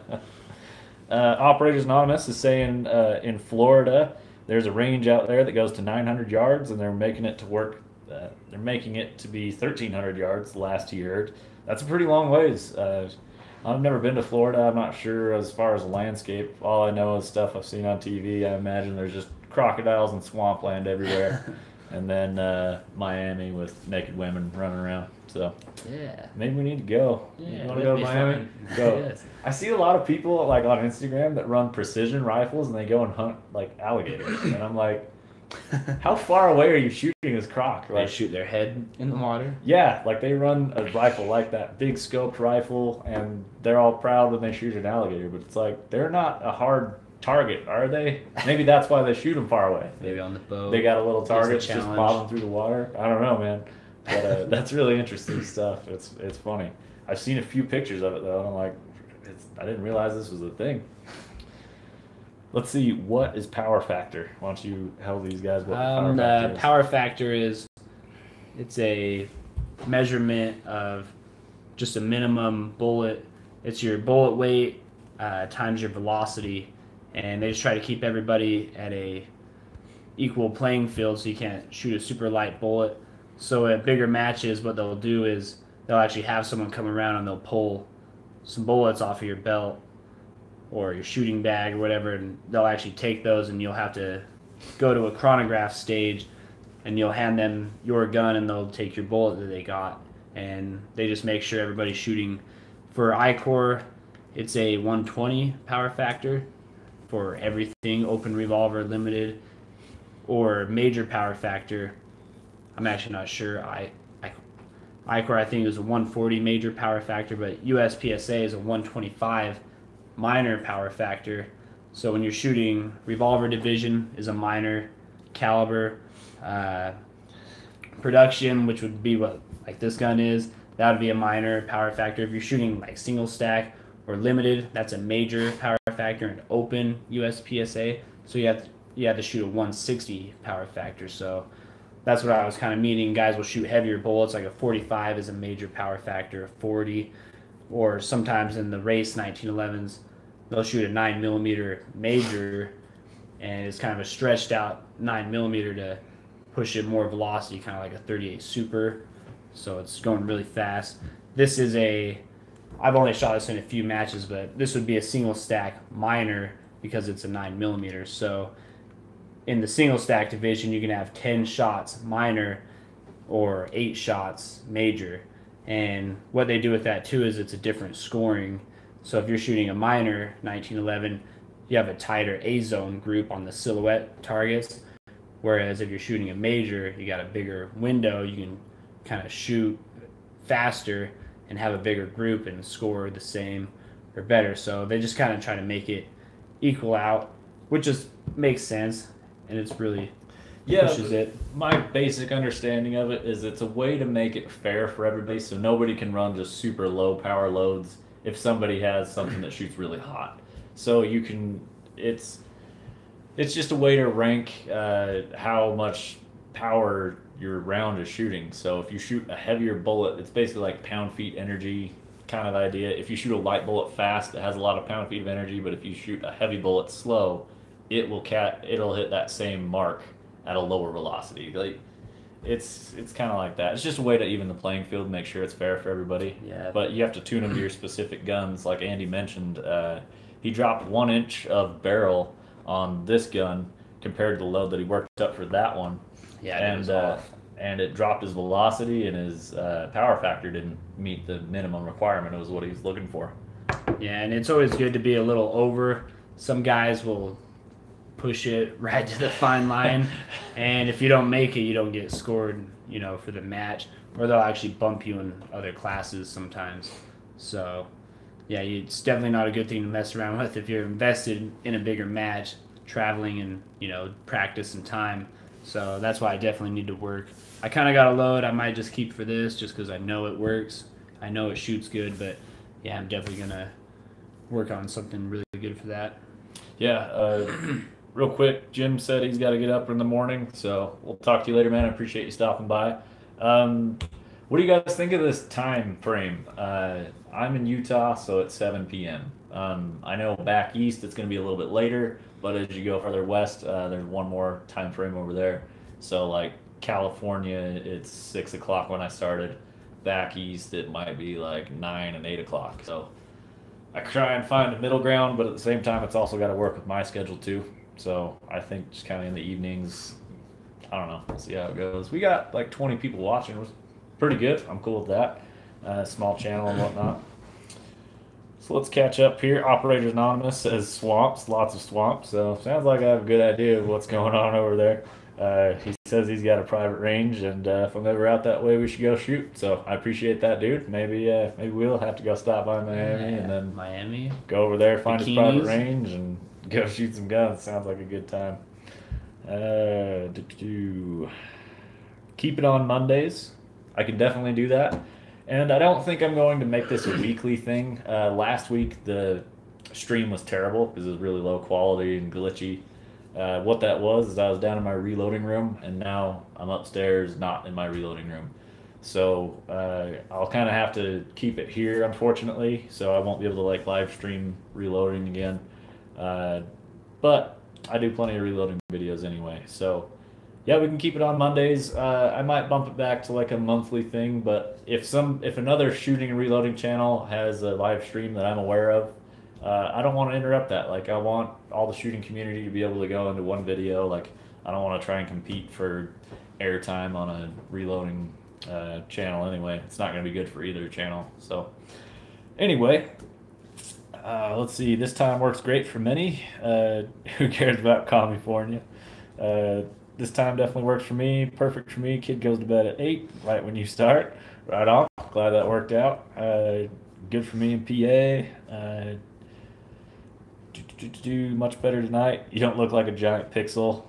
Operators Anonymous is saying in Florida, there's a range out there that goes to 900 yards, and they're making it to work. They're making it to be 1,300 yards. Last year, that's a pretty long ways. I've never been to Florida. I'm not sure as far as the landscape. All I know is stuff I've seen on TV. I imagine there's just crocodiles and swampland everywhere, and then Miami with naked women running around. So Yeah. maybe we need to go. Yeah, You want to go to that'd be Miami? fun. Go. Yes. I see a lot of people like on Instagram that run precision rifles and they go and hunt like alligators, and I'm like, how far away are you shooting this croc? They Like, shoot their head in the water. yeah, like they run a rifle like that, big scoped rifle, and they're all proud when they shoot an alligator, but it's like they're not a hard target, are they? Maybe that's why they shoot them far away. Maybe on the boat. They got a little target just challenge. bobbing through the water. I don't know, man, but that's really interesting stuff. It's funny. I've seen a few pictures of it though, and I'm like, I didn't realize this was a thing. Let's see, what is power factor? Why don't you tell these guys what The power factor is it's a measurement of just a minimum bullet. It's your bullet weight times your velocity, and they just try to keep everybody at a equal playing field, so you can't shoot a super light bullet. So at bigger matches, what they'll do is they'll actually have someone come around and they'll pull some bullets off of your belt or your shooting bag or whatever, and they'll actually take those, and you'll have to go to a chronograph stage, and you'll hand them your gun, and they'll take your bullet that they got, and they just make sure everybody's shooting. For ICOR, it's a 120 power factor for everything, open revolver, limited, or major power factor. I'm actually not sure. ICOR, I think, is a 140 major power factor, but USPSA is a 125 minor power factor. So when you're shooting revolver division is a minor caliber. Production, which would be what like this gun is, that would be a minor power factor. If you're shooting like single stack or limited, that's a major power factor and open USPSA. So you have to shoot a 160 power factor. So that's what I was kind of meaning. Guys will shoot heavier bullets, like a 45 is a major power factor, a 40, or sometimes in the race 1911s, they'll shoot a 9mm major, and it's kind of a stretched out 9mm to push it more velocity, kind of like a 38 Super. So it's going really fast. This is I've only shot this in a few matches, but this would be a single stack minor because it's a 9mm. So in the single stack division, you can have 10 shots minor or 8 shots major. And what they do with that too is it's a different scoring. So if you're shooting a minor 1911, you have a tighter A zone group on the silhouette targets. Whereas if you're shooting a major, you got a bigger window. You can kind of shoot faster and have a bigger group and score the same or better. So they just kind of try to make it equal out, which just makes sense, and it's really pushes it. My basic understanding of it is it's a way to make it fair for everybody, so nobody can run just super low power loads if somebody has something that shoots really hot. So you can, it's just a way to rank how much power your round is shooting. So if you shoot a heavier bullet, it's basically like pound-feet energy kind of idea. If you shoot a light bullet fast, it has a lot of pound-feet of energy, but if you shoot a heavy bullet slow, it'll hit that same mark at a lower velocity. Like it's kind of like that. It's just a way to even the playing field, make sure it's fair for everybody. Yeah. But you have to tune them to your specific guns. Like Andy mentioned, he dropped 1 inch of barrel on this gun compared to the load that he worked up for that one. Yeah, it was off. And it dropped his velocity, and his power factor didn't meet the minimum requirement. It was what he was looking for. Yeah, and it's always good to be a little over. Some guys will push it right to the fine line, and if you don't make it, you don't get scored, for the match, or they'll actually bump you in other classes sometimes. So, yeah, it's definitely not a good thing to mess around with if you're invested in a bigger match, traveling and, practice and time. So that's why I definitely need to work. I kind of got a load I might just keep for this just because I know it works. I know it shoots good, but I'm definitely going to work on something really good for that. Yeah, real quick, Jim said he's got to get up in the morning, so we'll talk to you later, man. I appreciate you stopping by. Um, what do you guys think of this time frame? I'm in Utah, so it's 7 p.m. I know back east it's going to be a little bit later, but as you go further west, there's one more time frame over there. So like California, it's 6 o'clock when I started. Back east, it might be like 9 and 8 o'clock. So I try and find a middle ground, but at the same time, it's also got to work with my schedule too. So I think just kind of in the evenings, I don't know. We'll see how it goes. We got like 20 people watching. It was pretty good. I'm cool with that. Small channel and whatnot. So let's catch up here. Operators Anonymous says swamps, lots of swamps. So sounds like I have a good idea of what's going on over there. He says he's got a private range, and if I'm ever out that way, we should go shoot. So I appreciate that, dude. Maybe we'll have to go stop by Miami and then Miami, go over there, find his private bikinis. range, and go shoot some guns. Sounds like a good time. Keep it on Mondays. I can definitely do that. And I don't think I'm going to make this a weekly thing. Last week, the stream was terrible because it was really low quality and glitchy. What that was is I was down in my reloading room, and now I'm upstairs, not in my reloading room. So I'll kind of have to keep it here, unfortunately. So I won't be able to like live stream reloading again. But I do plenty of reloading videos anyway. So yeah, we can keep it on Mondays. I might bump it back to like a monthly thing, but if another shooting and reloading channel has a live stream that I'm aware of, I don't want to interrupt that. Like I want all the shooting community to be able to go into one video. Like I don't want to try and compete for airtime on a reloading channel anyway. It's not going to be good for either channel. So anyway, let's see. This time works great for many. Who cares about California? This time definitely works for me. Perfect for me. Kid goes to bed at 8, right when you start. Right on. Glad that worked out. Good for me in PA. Much better tonight. You don't look like a giant pixel.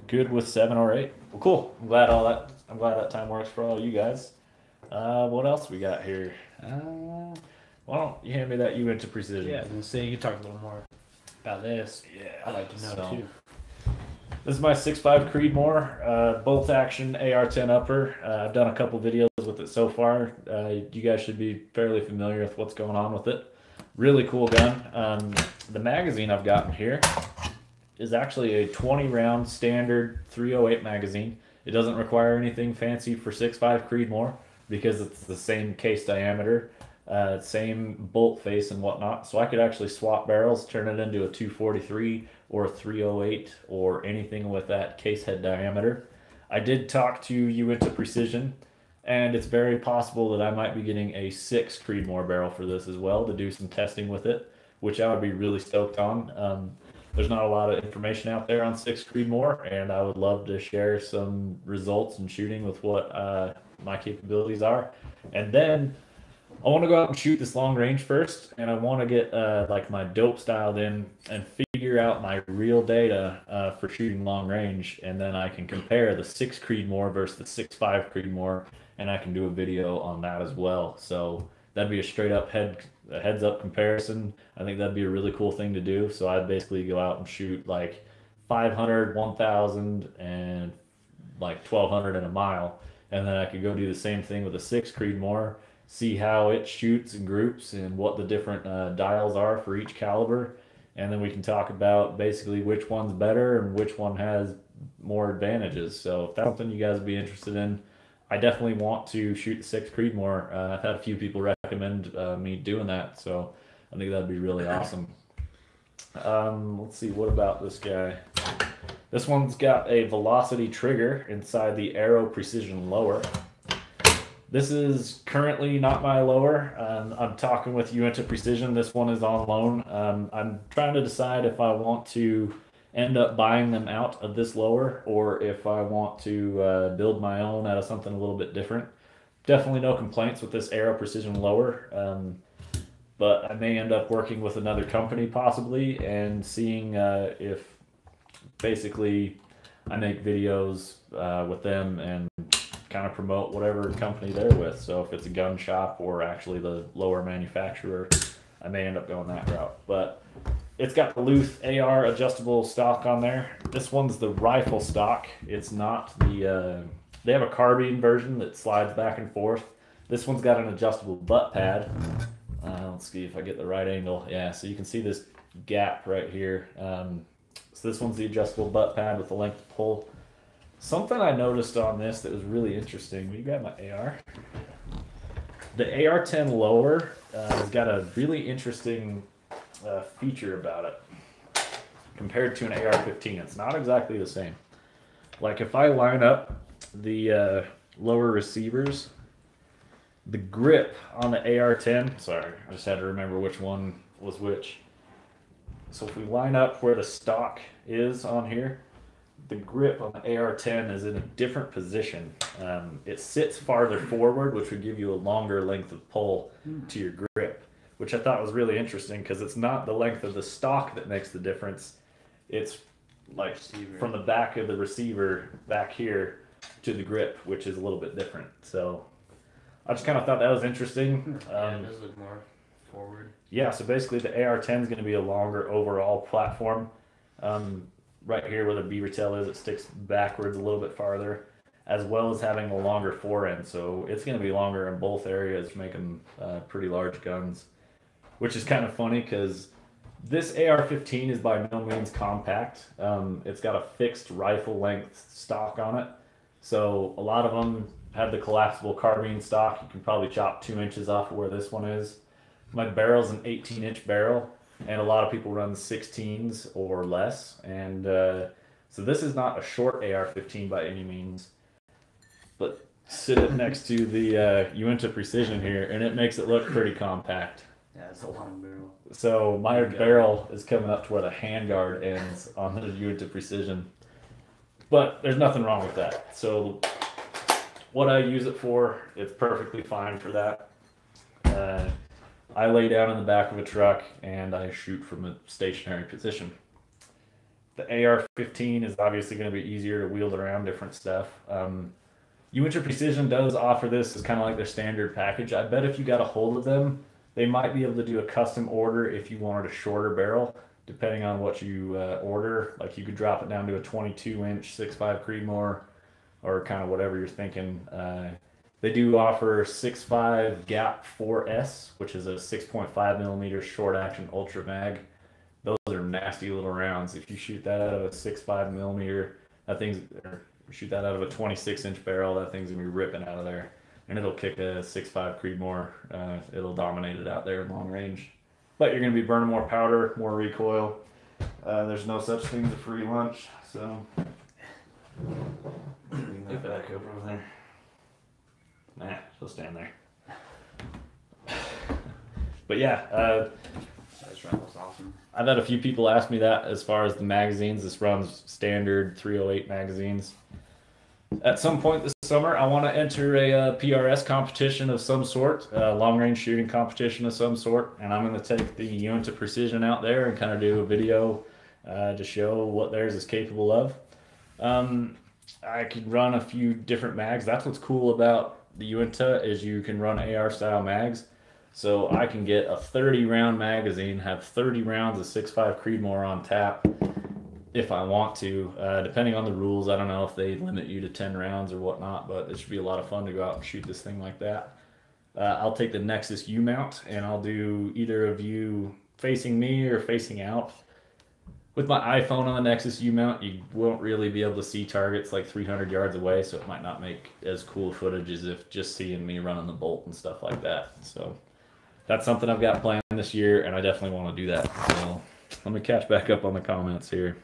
Good with 7 or 8. Well, cool. I'm glad that time works for all you guys. What else we got here? Why don't you hand me that you into precision? Yeah, I was gonna say you could talk a little more about this. Yeah. I'd like to know too. This is my 6.5 Creedmoor, bolt action AR-10 upper. I've done a couple videos with it so far. You guys should be fairly familiar with what's going on with it. Really cool gun. The magazine I've gotten here is actually a 20 round standard 308 magazine. It doesn't require anything fancy for 6.5 Creedmoor because it's the same case diameter, same bolt face and whatnot. So I could actually swap barrels, turn it into a 243 or a 308 or anything with that case head diameter. I did talk to Uinta Precision, and it's very possible that I might be getting a 6 Creedmoor barrel for this as well to do some testing with it, which I would be really stoked on. There's not a lot of information out there on 6 Creedmoor, and I would love to share some results and shooting with what my capabilities are. And then I want to go out and shoot this long range first, and I want to get like my dope styled in and figure out my real data for shooting long range, and then I can compare the 6 Creedmoor versus the 6.5 Creedmoor, and I can do a video on that as well. So that'd be a straight up heads up comparison. I think that'd be a really cool thing to do. So I'd basically go out and shoot like 500, 1,000, and like 1,200 in a mile, and then I could go do the same thing with a 6 Creedmoor, see how it shoots in groups and what the different dials are for each caliber, and then we can talk about basically which one's better and which one has more advantages. So if that's something you guys would be interested in, I definitely want to shoot the 6 Creedmoor. I've had a few people recommend me doing that, so I think that'd be really awesome. Let's see, what about this guy? This one's got a velocity trigger inside the Aero Precision lower. This is currently not my lower. I'm talking with Uinta Precision. This one is on loan. I'm trying to decide if I want to end up buying them out of this lower or if I want to build my own out of something a little bit different. Definitely no complaints with this Aero Precision lower, but I may end up working with another company possibly and seeing if basically I make videos with them and kind of promote whatever company they're with. So if it's a gun shop or actually the lower manufacturer, I may end up going that route. But it's got the loose AR adjustable stock on there. This one's the rifle stock. It's not the. They have a carbine version that slides back and forth. This one's got an adjustable butt pad. Let's see if I get the right angle. Yeah, so you can see this gap right here. So this one's the adjustable butt pad with the length of pull. Something I noticed on this that was really interesting. Will you grab my AR? The AR-10 lower has got a really interesting feature about it compared to an AR-15. It's not exactly the same. Like if I line up the lower receivers, the grip on the AR-10, sorry, I just had to remember which one was which. So if we line up where the stock is on here, the grip on the AR-10 is in a different position. It sits farther forward, which would give you a longer length of pull to your grip, which I thought was really interesting because it's not the length of the stock that makes the difference. It's like from the back of the receiver back here to the grip, which is a little bit different. So I just kind of thought that was interesting. Yeah, it does look more forward. Yeah, so basically the AR-10 is going to be a longer overall platform. Right here where the beaver tail is, it sticks backwards a little bit farther, as well as having a longer forend. So it's going to be longer in both areas, making pretty large guns, which is kind of funny because this AR-15 is by no means compact. It's got a fixed rifle length stock on it. So a lot of them have the collapsible carbine stock. You can probably chop 2 inches off of where this one is. My barrel's an 18-inch barrel, and a lot of people run 16s or less. And so this is not a short AR-15 by any means, but sit it next to the Uinta Precision here, and it makes it look pretty compact. Yeah, it's a long barrel. So my barrel is coming up to where the handguard ends on the Uinta Precision. But there's nothing wrong with that. So what I use it for, it's perfectly fine for that. I lay down in the back of a truck and I shoot from a stationary position. The AR-15 is obviously going to be easier to wield around different stuff. Uinta Precision does offer this as kind of like their standard package. I bet if you got a hold of them, they might be able to do a custom order if you wanted a shorter barrel, depending on what you order. Like you could drop it down to a 22-inch 6.5 Creedmoor or kind of whatever you're thinking. They do offer 6.5 Gap 4S, which is a 6.5 millimeter short action ultra mag. Those are nasty little rounds. If you shoot that out of a 6.5 millimeter, or shoot that out of a 26-inch barrel, that thing's gonna be ripping out of there, and it'll kick a 6.5 Creedmoor. It'll dominate it out there in long range. But you're gonna be burning more powder, more recoil. There's no such thing as a free lunch, so bring that back up over there. Nah, she'll stand there. But yeah, This rifle's awesome. I've had a few people ask me that as far as the magazines. This runs standard 308 magazines. At some point this summer, I want to enter a PRS competition of some sort, a long-range shooting competition of some sort, and I'm going to take the Uinta Precision out there and kind of do a video to show what theirs is capable of. I could run a few different mags. That's what's cool about the Uinta is you can run AR style mags. So I can get a 30 round magazine, have 30 rounds of 6.5 Creedmoor on tap if I want to, depending on the rules. I don't know if they limit you to 10 rounds or whatnot, but it should be a lot of fun to go out and shoot this thing like that. I'll take the Nexus U mount and I'll do either a view facing me or facing out. With my iPhone on the Nexus U mount, you won't really be able to see targets like 300 yards away, so it might not make as cool footage as if just seeing me running the bolt and stuff like that. So that's something I've got planned this year, and I definitely want to do that. So let me catch back up on the comments here.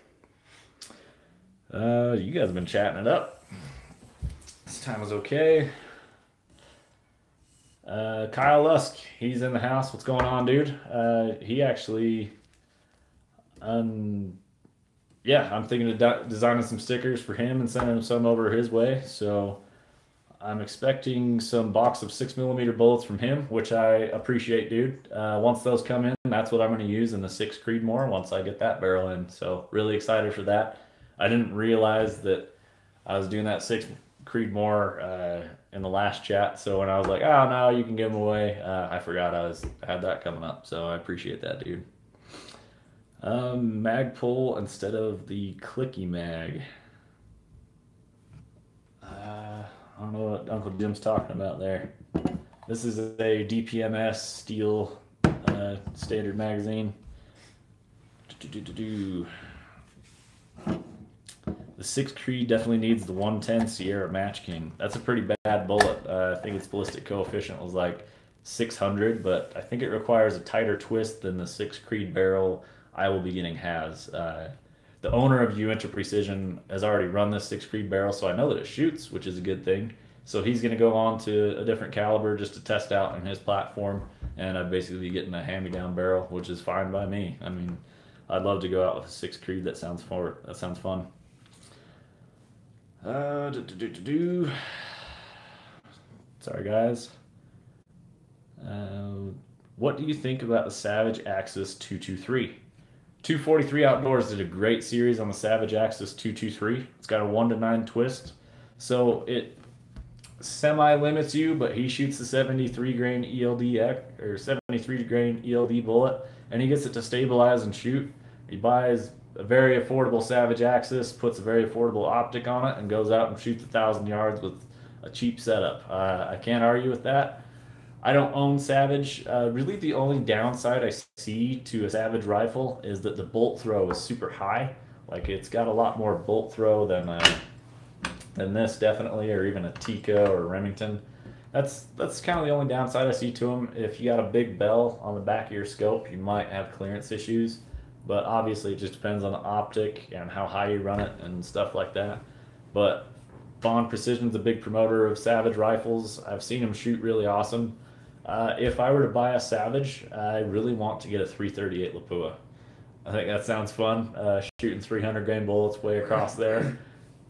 You guys have been chatting it up. This time is okay. Kyle Lusk, he's in the house. What's going on, dude? He actually... yeah, I'm thinking of designing some stickers for him and sending some over his way. So I'm expecting some box of 6mm bullets from him, which I appreciate, dude. Once those come in, that's what I'm going to use in the 6 Creedmoor once I get that barrel in. So really excited for that. I didn't realize that I was doing that 6 Creedmoor in the last chat. So when I was like, oh no, you can give them away, I forgot I had that coming up. So I appreciate that, dude. Magpul instead of the clicky mag. I don't know what Uncle Jim's talking about there. This is a DPMS steel standard magazine. The 6 Creed definitely needs the 110 Sierra Match King. That's a pretty bad bullet. I think its ballistic coefficient was like 600, but I think it requires a tighter twist than the 6 Creed barrel I will be getting has. The owner of Uinta Precision has already run this 6 Creed barrel, so I know that it shoots, which is a good thing. So he's going to go on to a different caliber just to test out in his platform, and I'd basically be getting a hand-me-down barrel, which is fine by me. I mean, I'd love to go out with a 6 Creed. That sounds fun. Sorry, guys. What do you think about the Savage Axis 223? 243 Outdoors did a great series on the Savage Axis 223. It's got a 1-to-9 twist, so it semi limits you, but he shoots the 73 grain ELD or 73 grain ELD bullet, and he gets it to stabilize and shoot. He buys a very affordable Savage Axis, puts a very affordable optic on it, and goes out and shoots 1,000 yards with a cheap setup. I can't argue with that. I don't own Savage. Really, the only downside I see to a Savage rifle is that the bolt throw is super high. Like, it's got a lot more bolt throw than this, definitely, or even a Tikka or Remington. That's kind of the only downside I see to them. If you got a big bell on the back of your scope, you might have clearance issues. But obviously, it just depends on the optic and how high you run it and stuff like that. But Bond Precision's a big promoter of Savage rifles. I've seen them shoot really awesome. If I were to buy a Savage, I really want to get a 338 Lapua. I think that sounds fun, shooting 300 grain bullets way across there.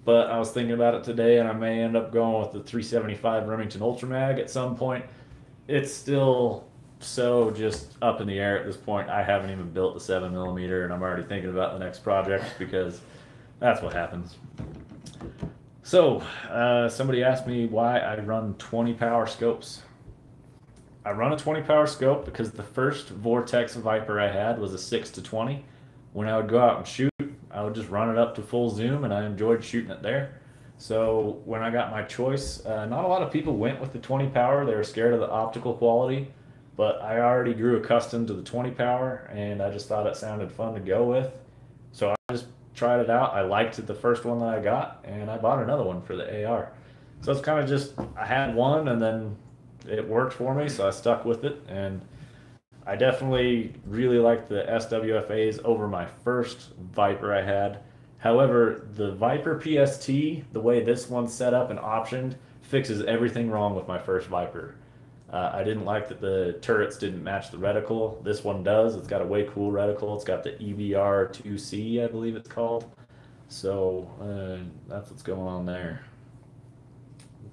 But I was thinking about it today, and I may end up going with the 375 Remington Ultramag at some point. It's still so just up in the air at this point. I haven't even built the 7mm, and I'm already thinking about the next project because that's what happens. So, somebody asked me why I run 20 power scopes. I run a 20 power scope because the first Vortex Viper I had was a 6-20. When I would go out and shoot, I would just run it up to full zoom, and I enjoyed shooting it there. So when I got my choice, not a lot of people went with the 20 power. They were scared of the optical quality, but I already grew accustomed to the 20 power, and I just thought it sounded fun to go with. So I just tried it out. I liked it, the first one that I got, and I bought another one for the AR. So it's kind of just, I had one, and then it worked for me, so I stuck with it, and I definitely really like the SWFAs over my first Viper I had. However, the Viper PST, the way this one's set up and optioned, fixes everything wrong with my first Viper. I didn't like that the turrets didn't match the reticle. This one does. It's got a way cool reticle. It's got the EBR2C, I believe it's called. So that's what's going on there.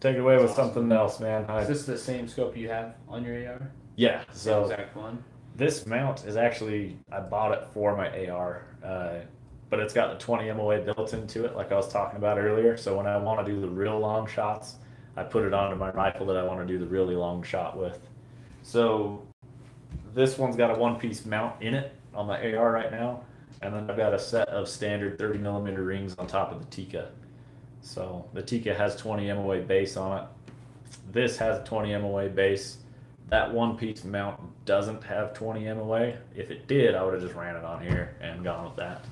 Take it away with something else, man. Is this the same scope you have on your AR? Yeah. So exact one. This mount is actually, I bought it for my AR, but it's got the 20 MOA built into it, like I was talking about earlier. So when I want to do the real long shots, I put it onto my rifle that I want to do the really long shot with. So this one's got a one-piece mount in it on my AR right now, and then I've got a set of standard 30mm rings on top of the Tikka. So the Tikka has 20 MOA base on it. This has a 20 MOA base. That one-piece mount doesn't have 20 MOA. If it did, I would have just ran it on here and gone with that.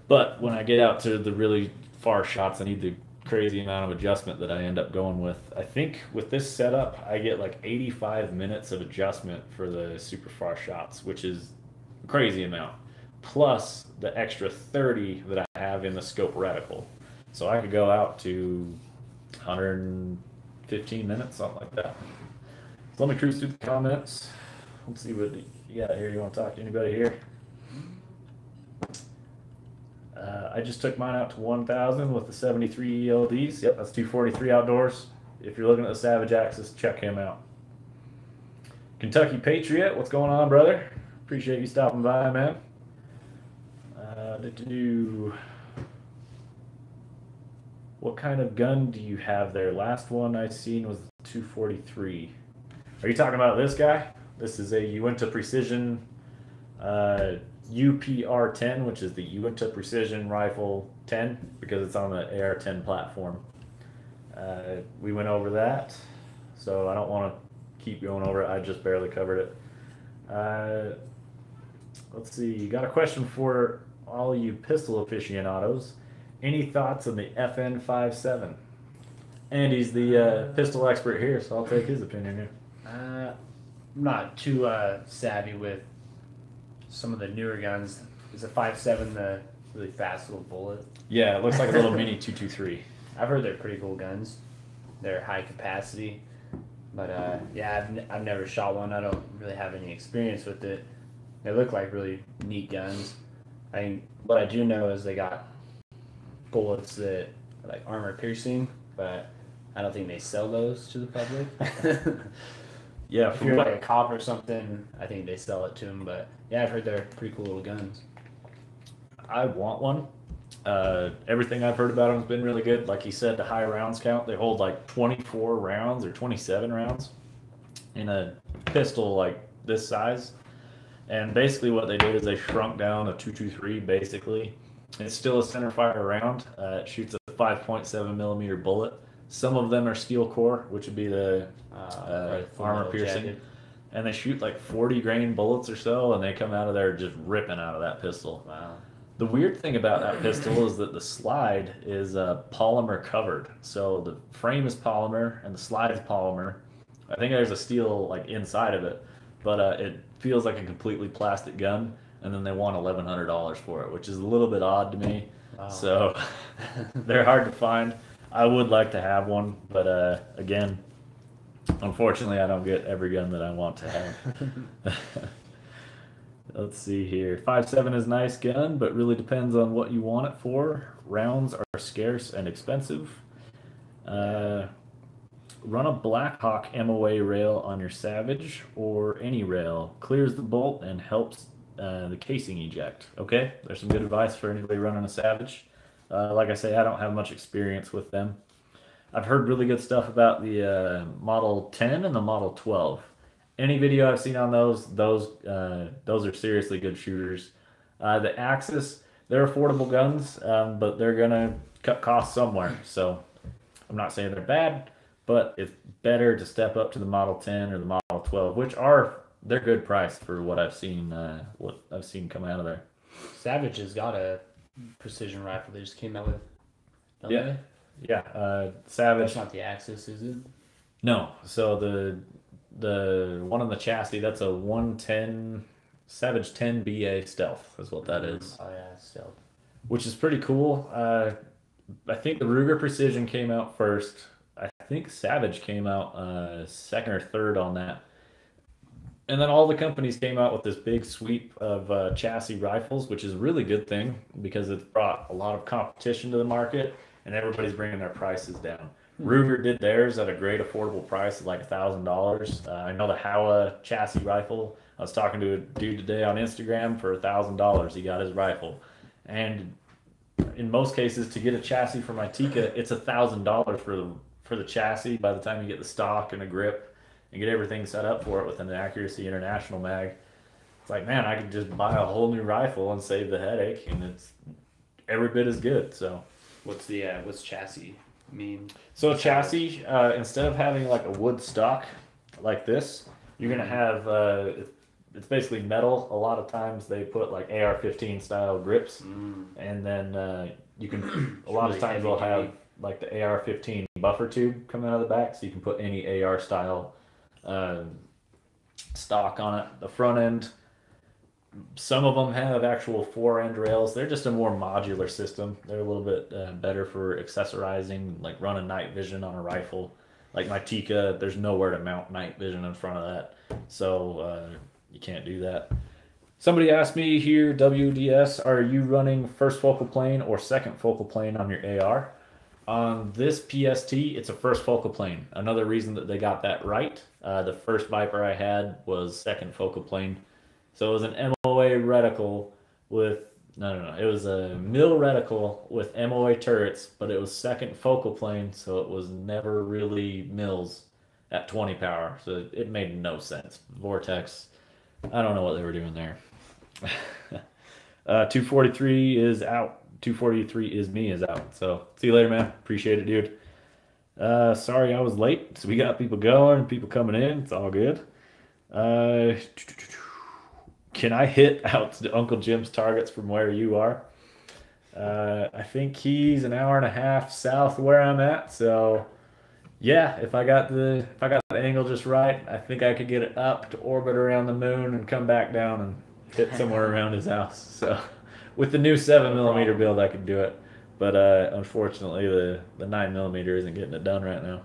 But when I get out to the really far shots, I need the crazy amount of adjustment that I end up going with. I think with this setup, I get like 85 minutes of adjustment for the super far shots, which is a crazy amount. Plus the extra 30 that I have in the scope reticle. So I could go out to 115 minutes, something like that. So let me cruise through the comments. Let's see what you got here. You want to talk to anybody here? I just took mine out to 1,000 with the 73 ELDs. Yep, that's 243 Outdoors. If you're looking at the Savage Axis, check him out. Kentucky Patriot, what's going on, brother? Appreciate you stopping by, man. What kind of gun do you have there? Last one I seen was 243. Are you talking about this guy? This is a Uinta Precision UPR-10, which is the Uinta Precision Rifle 10, because it's on the AR-10 platform. We went over that, so I don't want to keep going over it. I just barely covered it. Let's see. You got a question for all you pistol aficionados. Any thoughts on the FN57? Andy's the pistol expert here, so I'll take his opinion here. I'm not too savvy with some of the newer guns. Is a 5.7 the really fast little bullet? Yeah, it looks like a little mini 223. I've heard they're pretty cool guns. They're high capacity, but yeah, I've never shot one. I don't really have any experience with it. They look like really neat guns. What I do know is they got bullets that are like armor piercing, but I don't think they sell those to the public. Yeah, if you're like a cop or something, I think they sell it to them. But yeah, I've heard they're pretty cool little guns. I want one. Everything I've heard about them has been really good. Like you said, the high rounds count. They hold like 24 rounds or 27 rounds in a pistol like this size. And basically what they did is they shrunk down a 223 basically. It's still a center fire round. It shoots a 5.7 millimeter bullet. Some of them are steel core, which would be the armor piercing. Jacket. And they shoot like 40 grain bullets or so, and they come out of there just ripping out of that pistol. Wow. The weird thing about that pistol is that the slide is polymer covered. So the frame is polymer and the slide is polymer. I think there's a steel like inside of it, but it feels like a completely plastic gun. And then they want $1,100 for it, which is a little bit odd to me. Wow. So they're hard to find. I would like to have one, but again, unfortunately, I don't get every gun that I want to have. Let's see here. 5.7 is a nice gun, but really depends on what you want it for. Rounds are scarce and expensive. Run a Blackhawk MOA rail on your Savage or any rail. Clears the bolt and helps the casing eject. Okay, there's some good advice for anybody running a Savage. Like I say, I don't have much experience with them. I've heard really good stuff about the Model 10 and the Model 12. Any video I've seen on those are seriously good shooters. The Axis, they're affordable guns, but they're gonna cut costs somewhere. So I'm not saying they're bad, but it's better to step up to the Model 10 or the Model 12, which they're good price for what I've seen come out of there. Savage has got a precision rifle they just came out with. Don't they? Yeah. Savage. That's not the Axis, is it? No. So the one on the chassis, that's a 110 Savage 10 BA Stealth is what that is. Oh yeah, Stealth. Which is pretty cool. I think the Ruger Precision came out first. I think Savage came out second or third on that. And then all the companies came out with this big sweep of chassis rifles, which is a really good thing because it's brought a lot of competition to the market and everybody's bringing their prices down. Ruger did theirs at a great affordable price of like $1,000. I know the Howa chassis rifle. I was talking to a dude today on Instagram for $1,000. He got his rifle. And in most cases, to get a chassis for my Tikka, it's $1,000 for the chassis by the time you get the stock and a grip and get everything set up for it with an Accuracy International mag. It's like, man, I could just buy a whole new rifle and save the headache, and it's every bit as good. So, what's chassis mean? So a chassis, instead of having like a wood stock like this, you're gonna have it's basically metal. A lot of times they put like AR-15 style grips, and then you can. A lot of times they'll have like the AR-15 buffer tube coming out of the back, so you can put any AR style stock on it. The front end, some of them have actual 4-end rails. They're just a more modular system. They're a little bit better for accessorizing, like running night vision on a rifle. Like my Tikka, there's nowhere to mount night vision in front of that, so you can't do that. Somebody asked me here, WDS, are you running first focal plane or second focal plane on your AR? On this PST, it's a first focal plane. Another reason that they got that right, the first Viper I had was second focal plane. So it was an MOA reticle with, it was a mil reticle with MOA turrets, but it was second focal plane, so it was never really mils at 20 power. So it made no sense. Vortex, I don't know what they were doing there. 243 is out. 243 is me is out. So see you later, man. Appreciate it, dude. Sorry I was late. So we got people going, people coming in. It's all good. Uh, can I hit out to Uncle Jim's targets from where you are? I think he's an hour and a half south of where I'm at. So yeah, if I got the angle just right, I think I could get it up to orbit around the moon and come back down and hit somewhere around his house. So with the new 7 millimeter build, I could do it. But unfortunately, the 9 millimeter isn't getting it done right now.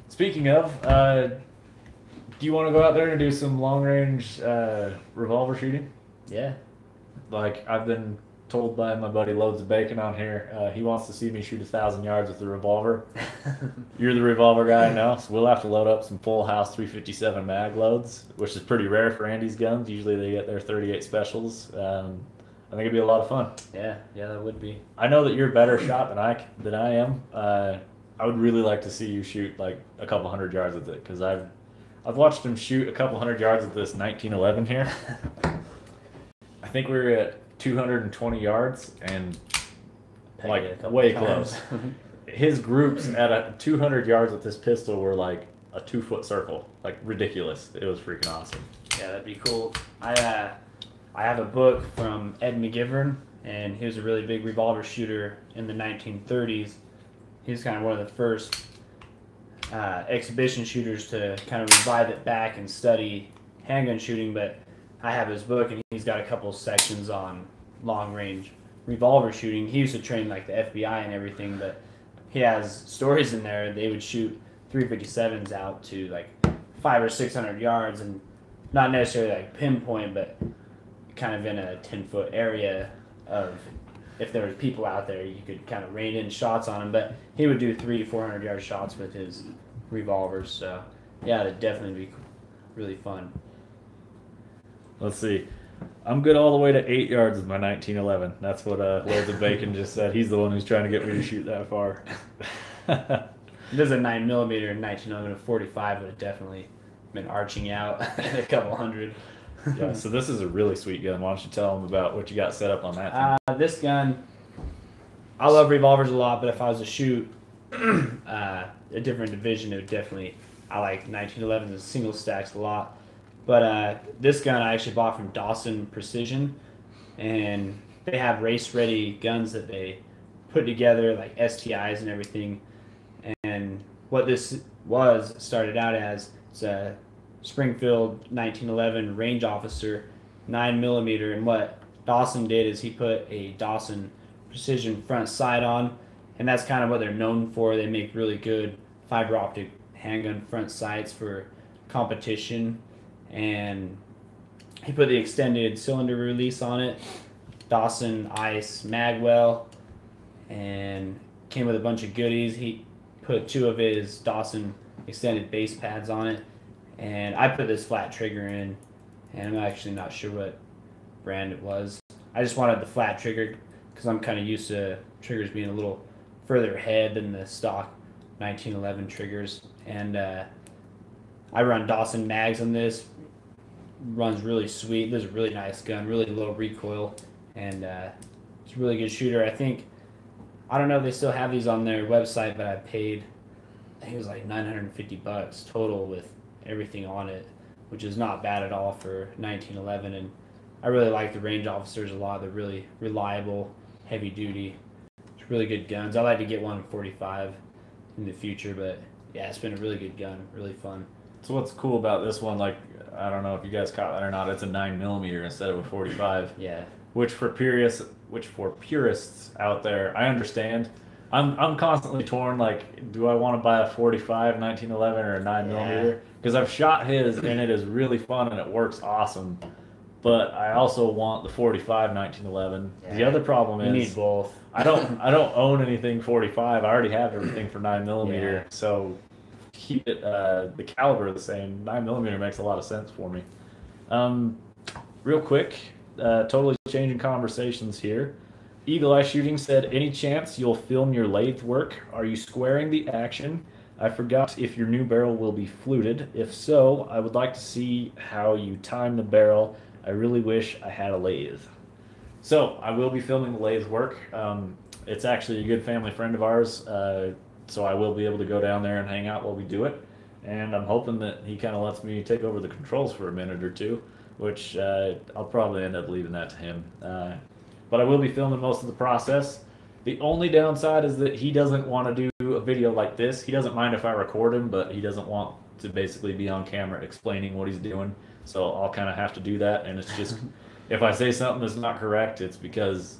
Speaking of, do you want to go out there and do some long range revolver shooting? Yeah. Like I've been told by my buddy Loads of Bacon on here, he wants to see me shoot 1,000 yards with the revolver. You're the revolver guy now, so we'll have to load up some full house 357 mag loads, which is pretty rare for Andy's guns. Usually they get their 38 specials. I think it'd be a lot of fun. Yeah, that would be. I know that you're a better shot than I am. I would really like to see you shoot like a couple 100 yards with it because I've watched him shoot a couple 100 yards with this 1911 here. I think we were at 220 yards and like way close. His groups at 200 yards with this pistol were like a 2 foot circle, like ridiculous. It was freaking awesome. Yeah, that'd be cool. I have a book from Ed McGivern, and he was a really big revolver shooter in the 1930s. He was kind of one of the first exhibition shooters to kind of revive it back and study handgun shooting, but I have his book, and he's got a couple sections on long-range revolver shooting. He used to train like the FBI and everything, but he has stories in there. They would shoot 357s out to like 500 or 600 yards, and not necessarily like pinpoint, but kind of in a 10-foot area of if there was people out there, you could kind of rain in shots on him. But he would do 300 to 400 yard shots with his revolvers. So yeah, that'd definitely be really fun. Let's see. I'm good all the way to 8 yards with my 1911. That's what Lords of Bacon just said. He's the one who's trying to get me to shoot that far. There's a 9mm in 1911 to 45 would have definitely been arching out at a couple hundred. Yeah, so this is a really sweet gun. Why don't you tell them about what you got set up on that thing? This gun, I love revolvers a lot, but if I was to shoot a different division, it would definitely, I like 1911s and single stacks a lot. But this gun I actually bought from Dawson Precision, and they have race-ready guns that they put together, like STIs and everything. And what this started out as, it's a Springfield 1911 range officer, 9mm, and what Dawson did is he put a Dawson Precision front sight on, and that's kind of what they're known for. They make really good fiber optic handgun front sights for competition, and he put the extended cylinder release on it, Dawson Ice Magwell, and came with a bunch of goodies. He put 2 of his Dawson extended base pads on it, and I put this flat trigger in, and I'm actually not sure what brand it was. I just wanted the flat trigger because I'm kind of used to triggers being a little further ahead than the stock 1911 triggers, and I run Dawson mags on this. Runs really sweet. This is a really nice gun, really low recoil, and it's a really good shooter. I don't know if they still have these on their website, but I think it was like $950 total with everything on it, which is not bad at all for 1911. And I really like the range officers a lot. They're really reliable, heavy duty. It's really good guns. I like to get one in 45 in the future, but yeah, it's been a really good gun, really fun. So what's cool about this one, like, I don't know if you guys caught that or not, it's a 9mm instead of a 45. Yeah. Which for purists out there, I understand. I'm constantly torn, like, do I want to buy a 45 1911 or a 9mm? Because I've shot his and it is really fun and it works awesome. But I also want the 45 1911. Yeah. The other problem is you need both. I don't own anything 45. I already have everything for 9mm. Yeah. So keep it the caliber the same. 9mm makes a lot of sense for me. Real quick, totally changing conversations here. Eagle Eye Shooting said, any chance you'll film your lathe work? Are you squaring the action? I forgot if your new barrel will be fluted. If so, I would like to see how you time the barrel I really wish I had a lathe. So I will be filming the lathe work. It's actually a good family friend of ours, so I will be able to go down there and hang out while we do it. And I'm hoping that he kind of lets me take over the controls for a minute or two, which I'll probably end up leaving that to him. But I will be filming most of the process. The only downside is that he doesn't want to do a video like this. He doesn't mind if I record him, but he doesn't want to basically be on camera explaining what he's doing. So I'll kind of have to do that, and it's just if I say something that's not correct, it's because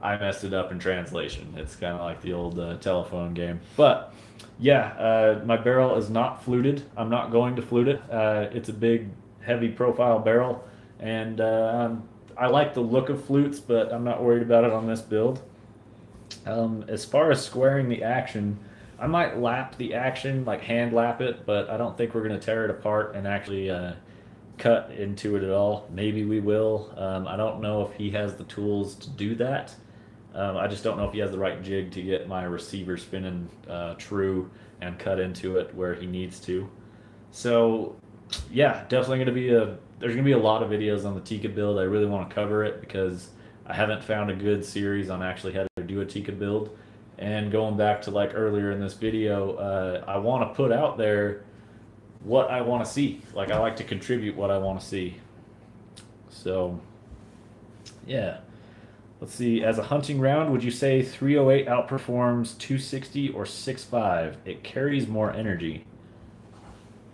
I messed it up in translation. It's kind of like the old telephone game. But yeah, my barrel is not fluted. I'm not going to flute it. It's a big, heavy profile barrel, and I like the look of flutes, but I'm not worried about it on this build. As far as squaring the action, I might lap the action, like hand lap it, but I don't think we're going to tear it apart and actually cut into it at all. Maybe we will. I don't know if he has the tools to do that. I just don't know if he has the right jig to get my receiver spinning true and cut into it where he needs to. So yeah, definitely going to be there's going to be a lot of videos on the Tika build. I really want to cover it because I haven't found a good series on actually how to do a Tika build. And going back to like earlier in this video, I want to put out there what I want to see. Like I like to contribute what I want to see. So yeah. Let's see, as a hunting round, would you say 308 outperforms 260 or 6.5? It carries more energy.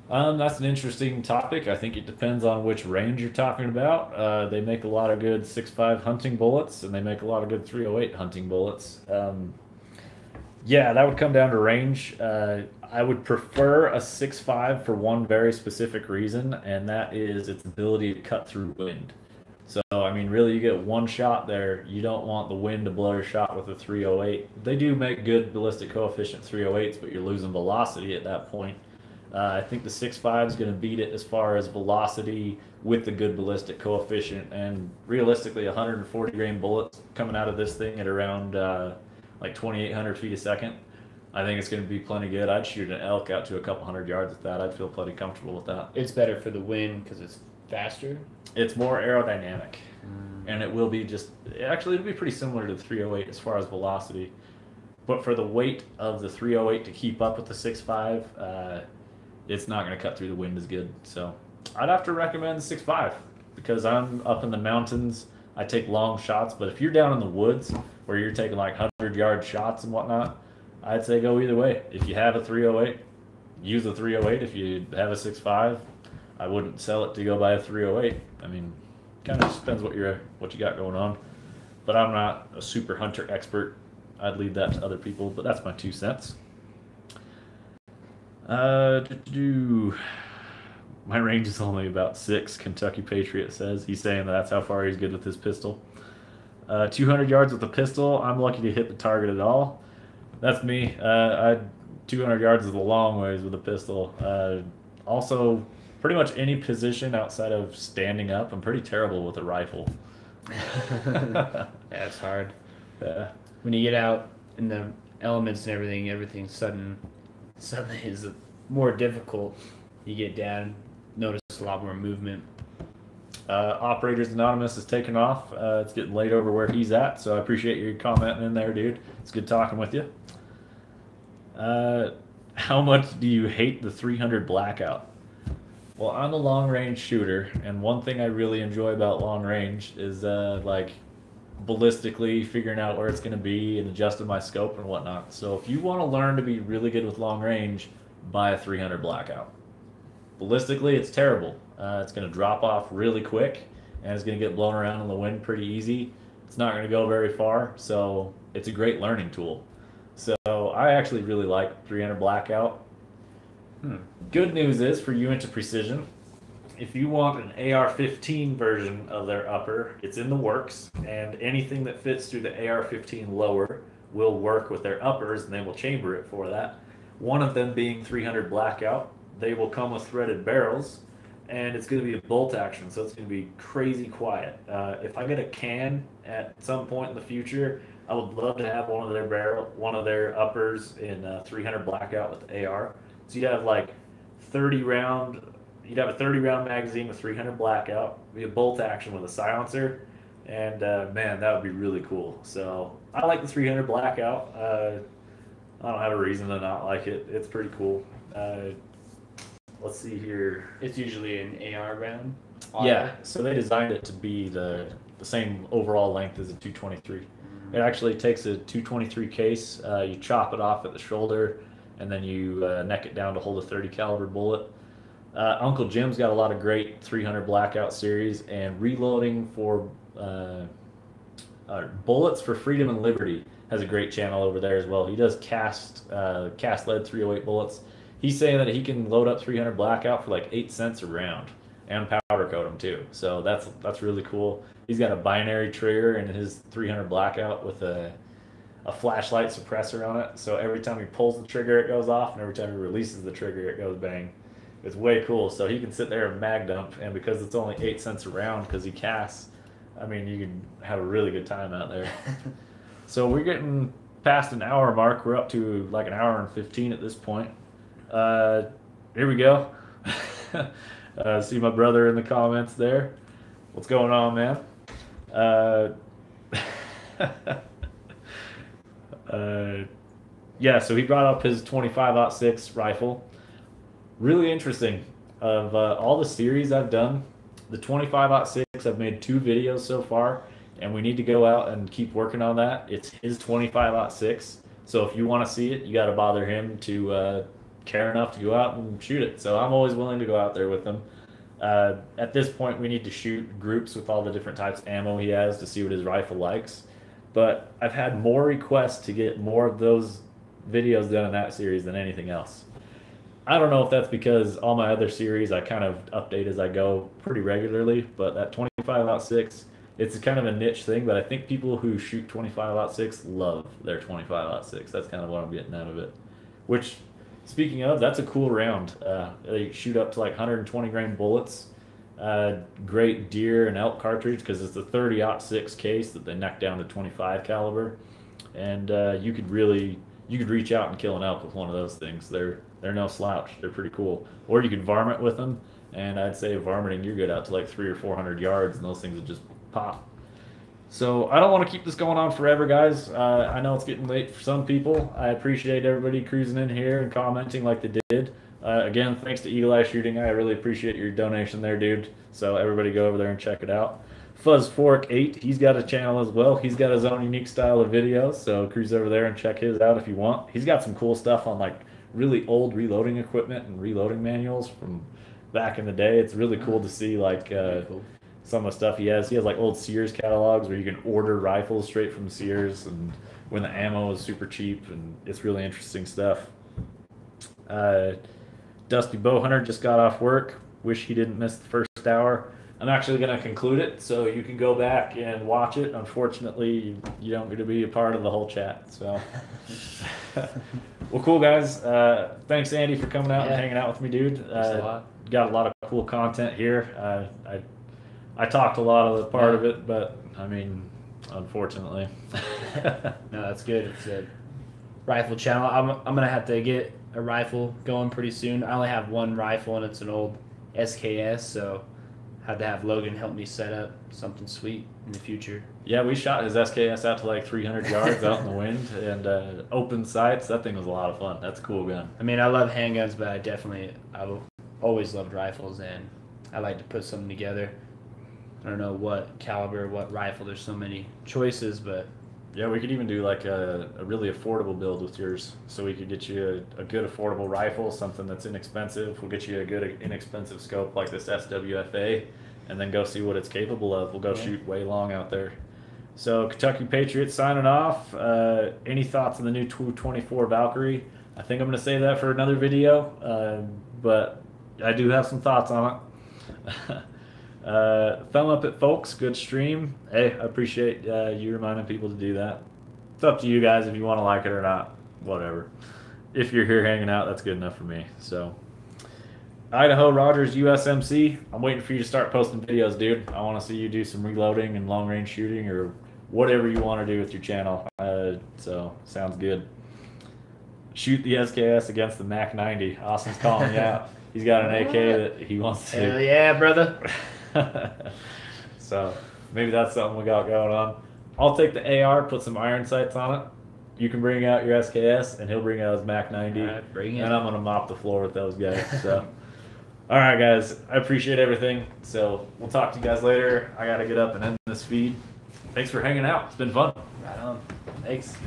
That's an interesting topic. I think it depends on which range you're talking about. They make a lot of good 6.5 hunting bullets, and they make a lot of good 308 hunting bullets. Yeah, that would come down to range. I would prefer a 6.5 for one very specific reason, and that is its ability to cut through wind. So, I mean, really, you get one shot there. You don't want the wind to blow your shot with a 308. They do make good ballistic coefficient 308s, but you're losing velocity at that point. I think the 6.5 is going to beat it as far as velocity with the good ballistic coefficient. And realistically, 140 grain bullets coming out of this thing at around like 2,800 feet a second. I think it's going to be plenty good. I'd shoot an elk out to a couple hundred yards with that. I'd feel plenty comfortable with that. It's better for the wind because it's faster. It's more aerodynamic, and it will be actually it'll be pretty similar to the 308 as far as velocity, but for the weight of the 308 to keep up with the 6.5, it's not going to cut through the wind as good. So I'd have to recommend 6.5 because I'm up in the mountains. I take long shots, but if you're down in the woods where you're taking like 100-yard shots and whatnot, I'd say go either way. If you have a 308, use a 308. If you have a 6.5, I wouldn't sell it to go buy a 308. I mean, kind of depends what you got going on. But I'm not a super hunter expert. I'd leave that to other people, but that's my 2 cents. My range is only about 6, Kentucky Patriot says. He's saying that's how far he's good with his pistol. 200 yards with a pistol, I'm lucky to hit the target at all. That's me. 200 yards is a long ways with a pistol. Also, pretty much any position outside of standing up, I'm pretty terrible with a rifle. Yeah, it's hard. Yeah. When you get out in the elements and everything suddenly is more difficult. You get down, notice a lot more movement. Operators Anonymous is taking off. It's getting late over where he's at, so I appreciate you commenting in there, dude. It's good talking with you. How much do you hate the 300 blackout? Well, I'm a long range shooter, and one thing I really enjoy about long range is like ballistically figuring out where it's going to be and adjusting my scope and whatnot. So if you want to learn to be really good with long range, buy a 300 blackout. Ballistically, it's terrible. It's going to drop off really quick, and it's going to get blown around in the wind pretty easy. It's not going to go very far, so it's a great learning tool. So I actually really like 300 blackout. Good news is for Uinta Precision, if you want an AR-15 version of their upper, it's in the works, and anything that fits through the AR-15 lower will work with their uppers, and they will chamber it for that. One of them being 300 blackout. They will come with threaded barrels, and it's going to be a bolt action, so it's going to be crazy quiet. If I get a can at some point in the future, I would love to have one of their uppers in 300 blackout with the AR. So you have like 30 round you'd have a 30 round magazine with 300 blackout, be a bolt action with a silencer, and man, that would be really cool. So I like the 300 blackout. I don't have a reason to not like it. It's pretty cool. Let's see here. It's usually an AR round. Yeah, so they designed it to be the same overall length as a 223. It actually takes a 223 case. You chop it off at the shoulder, and then you neck it down to hold a 30 caliber bullet. Uncle Jim's got a lot of great 300 blackout series, and reloading for bullets for freedom and liberty has a great channel over there as well. He does cast lead 308 bullets. He's saying that he can load up 300 blackout for like 8 cents a round, and powder coat them too. So that's really cool. He's got a binary trigger in his 300 blackout with a flashlight suppressor on it. So every time he pulls the trigger, it goes off, and every time he releases the trigger, it goes bang. It's way cool. So he can sit there and mag dump, and because it's only 8 cents a round because he casts, I mean, you can have a really good time out there. So we're getting past an hour mark. We're up to like an hour and 15 at this point. Here we go. See my brother in the comments there. What's going on, man? Yeah, so he brought up his 25-06 rifle. Really interesting. Of all the series I've done, the 25-06, I've made 2 videos so far, and we need to go out and keep working on that. It's his 25-06, so if you want to see it, you got to bother him to care enough to go out and shoot it. So I'm always willing to go out there with him. At this point, we need to shoot groups with all the different types of ammo he has to see what his rifle likes. But I've had more requests to get more of those videos done in that series than anything else. I don't know if that's because all my other series I kind of update as I go pretty regularly, but that 25-06, it's kind of a niche thing, but I think people who shoot 25-06 love their 25-06. That's kind of what I'm getting out of it. Which, speaking of, that's a cool round. They shoot up to like 120 grain bullets. Great deer and elk cartridge because it's a 30-06 case that they neck down to 25 caliber, and you could reach out and kill an elk with one of those things. They're no slouch. They're pretty cool. Or you could varmint with them, and I'd say varminting you're good out to like 300 or 400 yards, and those things would just pop. So I don't want to keep this going on forever, guys. I know it's getting late for some people. I appreciate everybody cruising in here and commenting like they did. Again, thanks to Eagle Eye Shooting. I really appreciate your donation there, dude. So everybody go over there and check it out. Fuzz Fork 8, he's got a channel as well. He's got his own unique style of videos, so cruise over there and check his out if you want. He's got some cool stuff on like really old reloading equipment and reloading manuals from back in the day. It's really cool to see like some of the stuff he has. He has like old Sears catalogs where you can order rifles straight from Sears, and when the ammo is super cheap, and it's really interesting stuff. Dusty Bowhunter just got off work. Wish he didn't miss the first hour. I'm actually going to conclude it, so you can go back and watch it. Unfortunately, you don't get to be a part of the whole chat. So, well, cool, guys. Thanks, Andy, for coming out and hanging out with me, dude. Got a lot of cool content here. I talked a lot of the part of it, but, I mean, unfortunately. No, that's good. It's a rifle channel. I'm going to have to get a rifle going pretty soon. I only have one rifle, and it's an old SKS, so had to have Logan help me set up something sweet in the future. Yeah, we shot his SKS out to like 300 yards out in the wind and open sights. That thing was a lot of fun. That's a cool gun. I mean, I love handguns, but I've always loved rifles, and I like to put something together. I don't know what caliber, what rifle. There's so many choices, but yeah, we could even do like a really affordable build with yours. So we could get you a good affordable rifle, something that's inexpensive. We'll get you a good inexpensive scope like this SWFA, and then go see what it's capable of. We'll go shoot way long out there. So Kentucky Patriots signing off. Any thoughts on the new 224 Valkyrie? I think I'm going to save that for another video, but I do have some thoughts on it. Thumb up it, folks. Good stream. Hey, I appreciate you reminding people to do that. It's up to you guys if you want to like it or not. Whatever. If you're here hanging out, that's good enough for me. So, Idaho Rogers USMC. I'm waiting for you to start posting videos, dude. I want to see you do some reloading and long range shooting or whatever you want to do with your channel. So, sounds good. Shoot the SKS against the MAC 90. Austin's calling you out. He's got an AK that he wants to. Hell yeah, brother. So maybe that's something we got going on. I'll take the AR, put some iron sights on it. You can bring out your SKS, and he'll bring out his Mac 90. All right, bring it. And I'm gonna mop the floor with those guys. So, all right, guys, I appreciate everything. So we'll talk to you guys later. I gotta get up and end this feed. Thanks for hanging out. It's been fun. Right on. Thanks.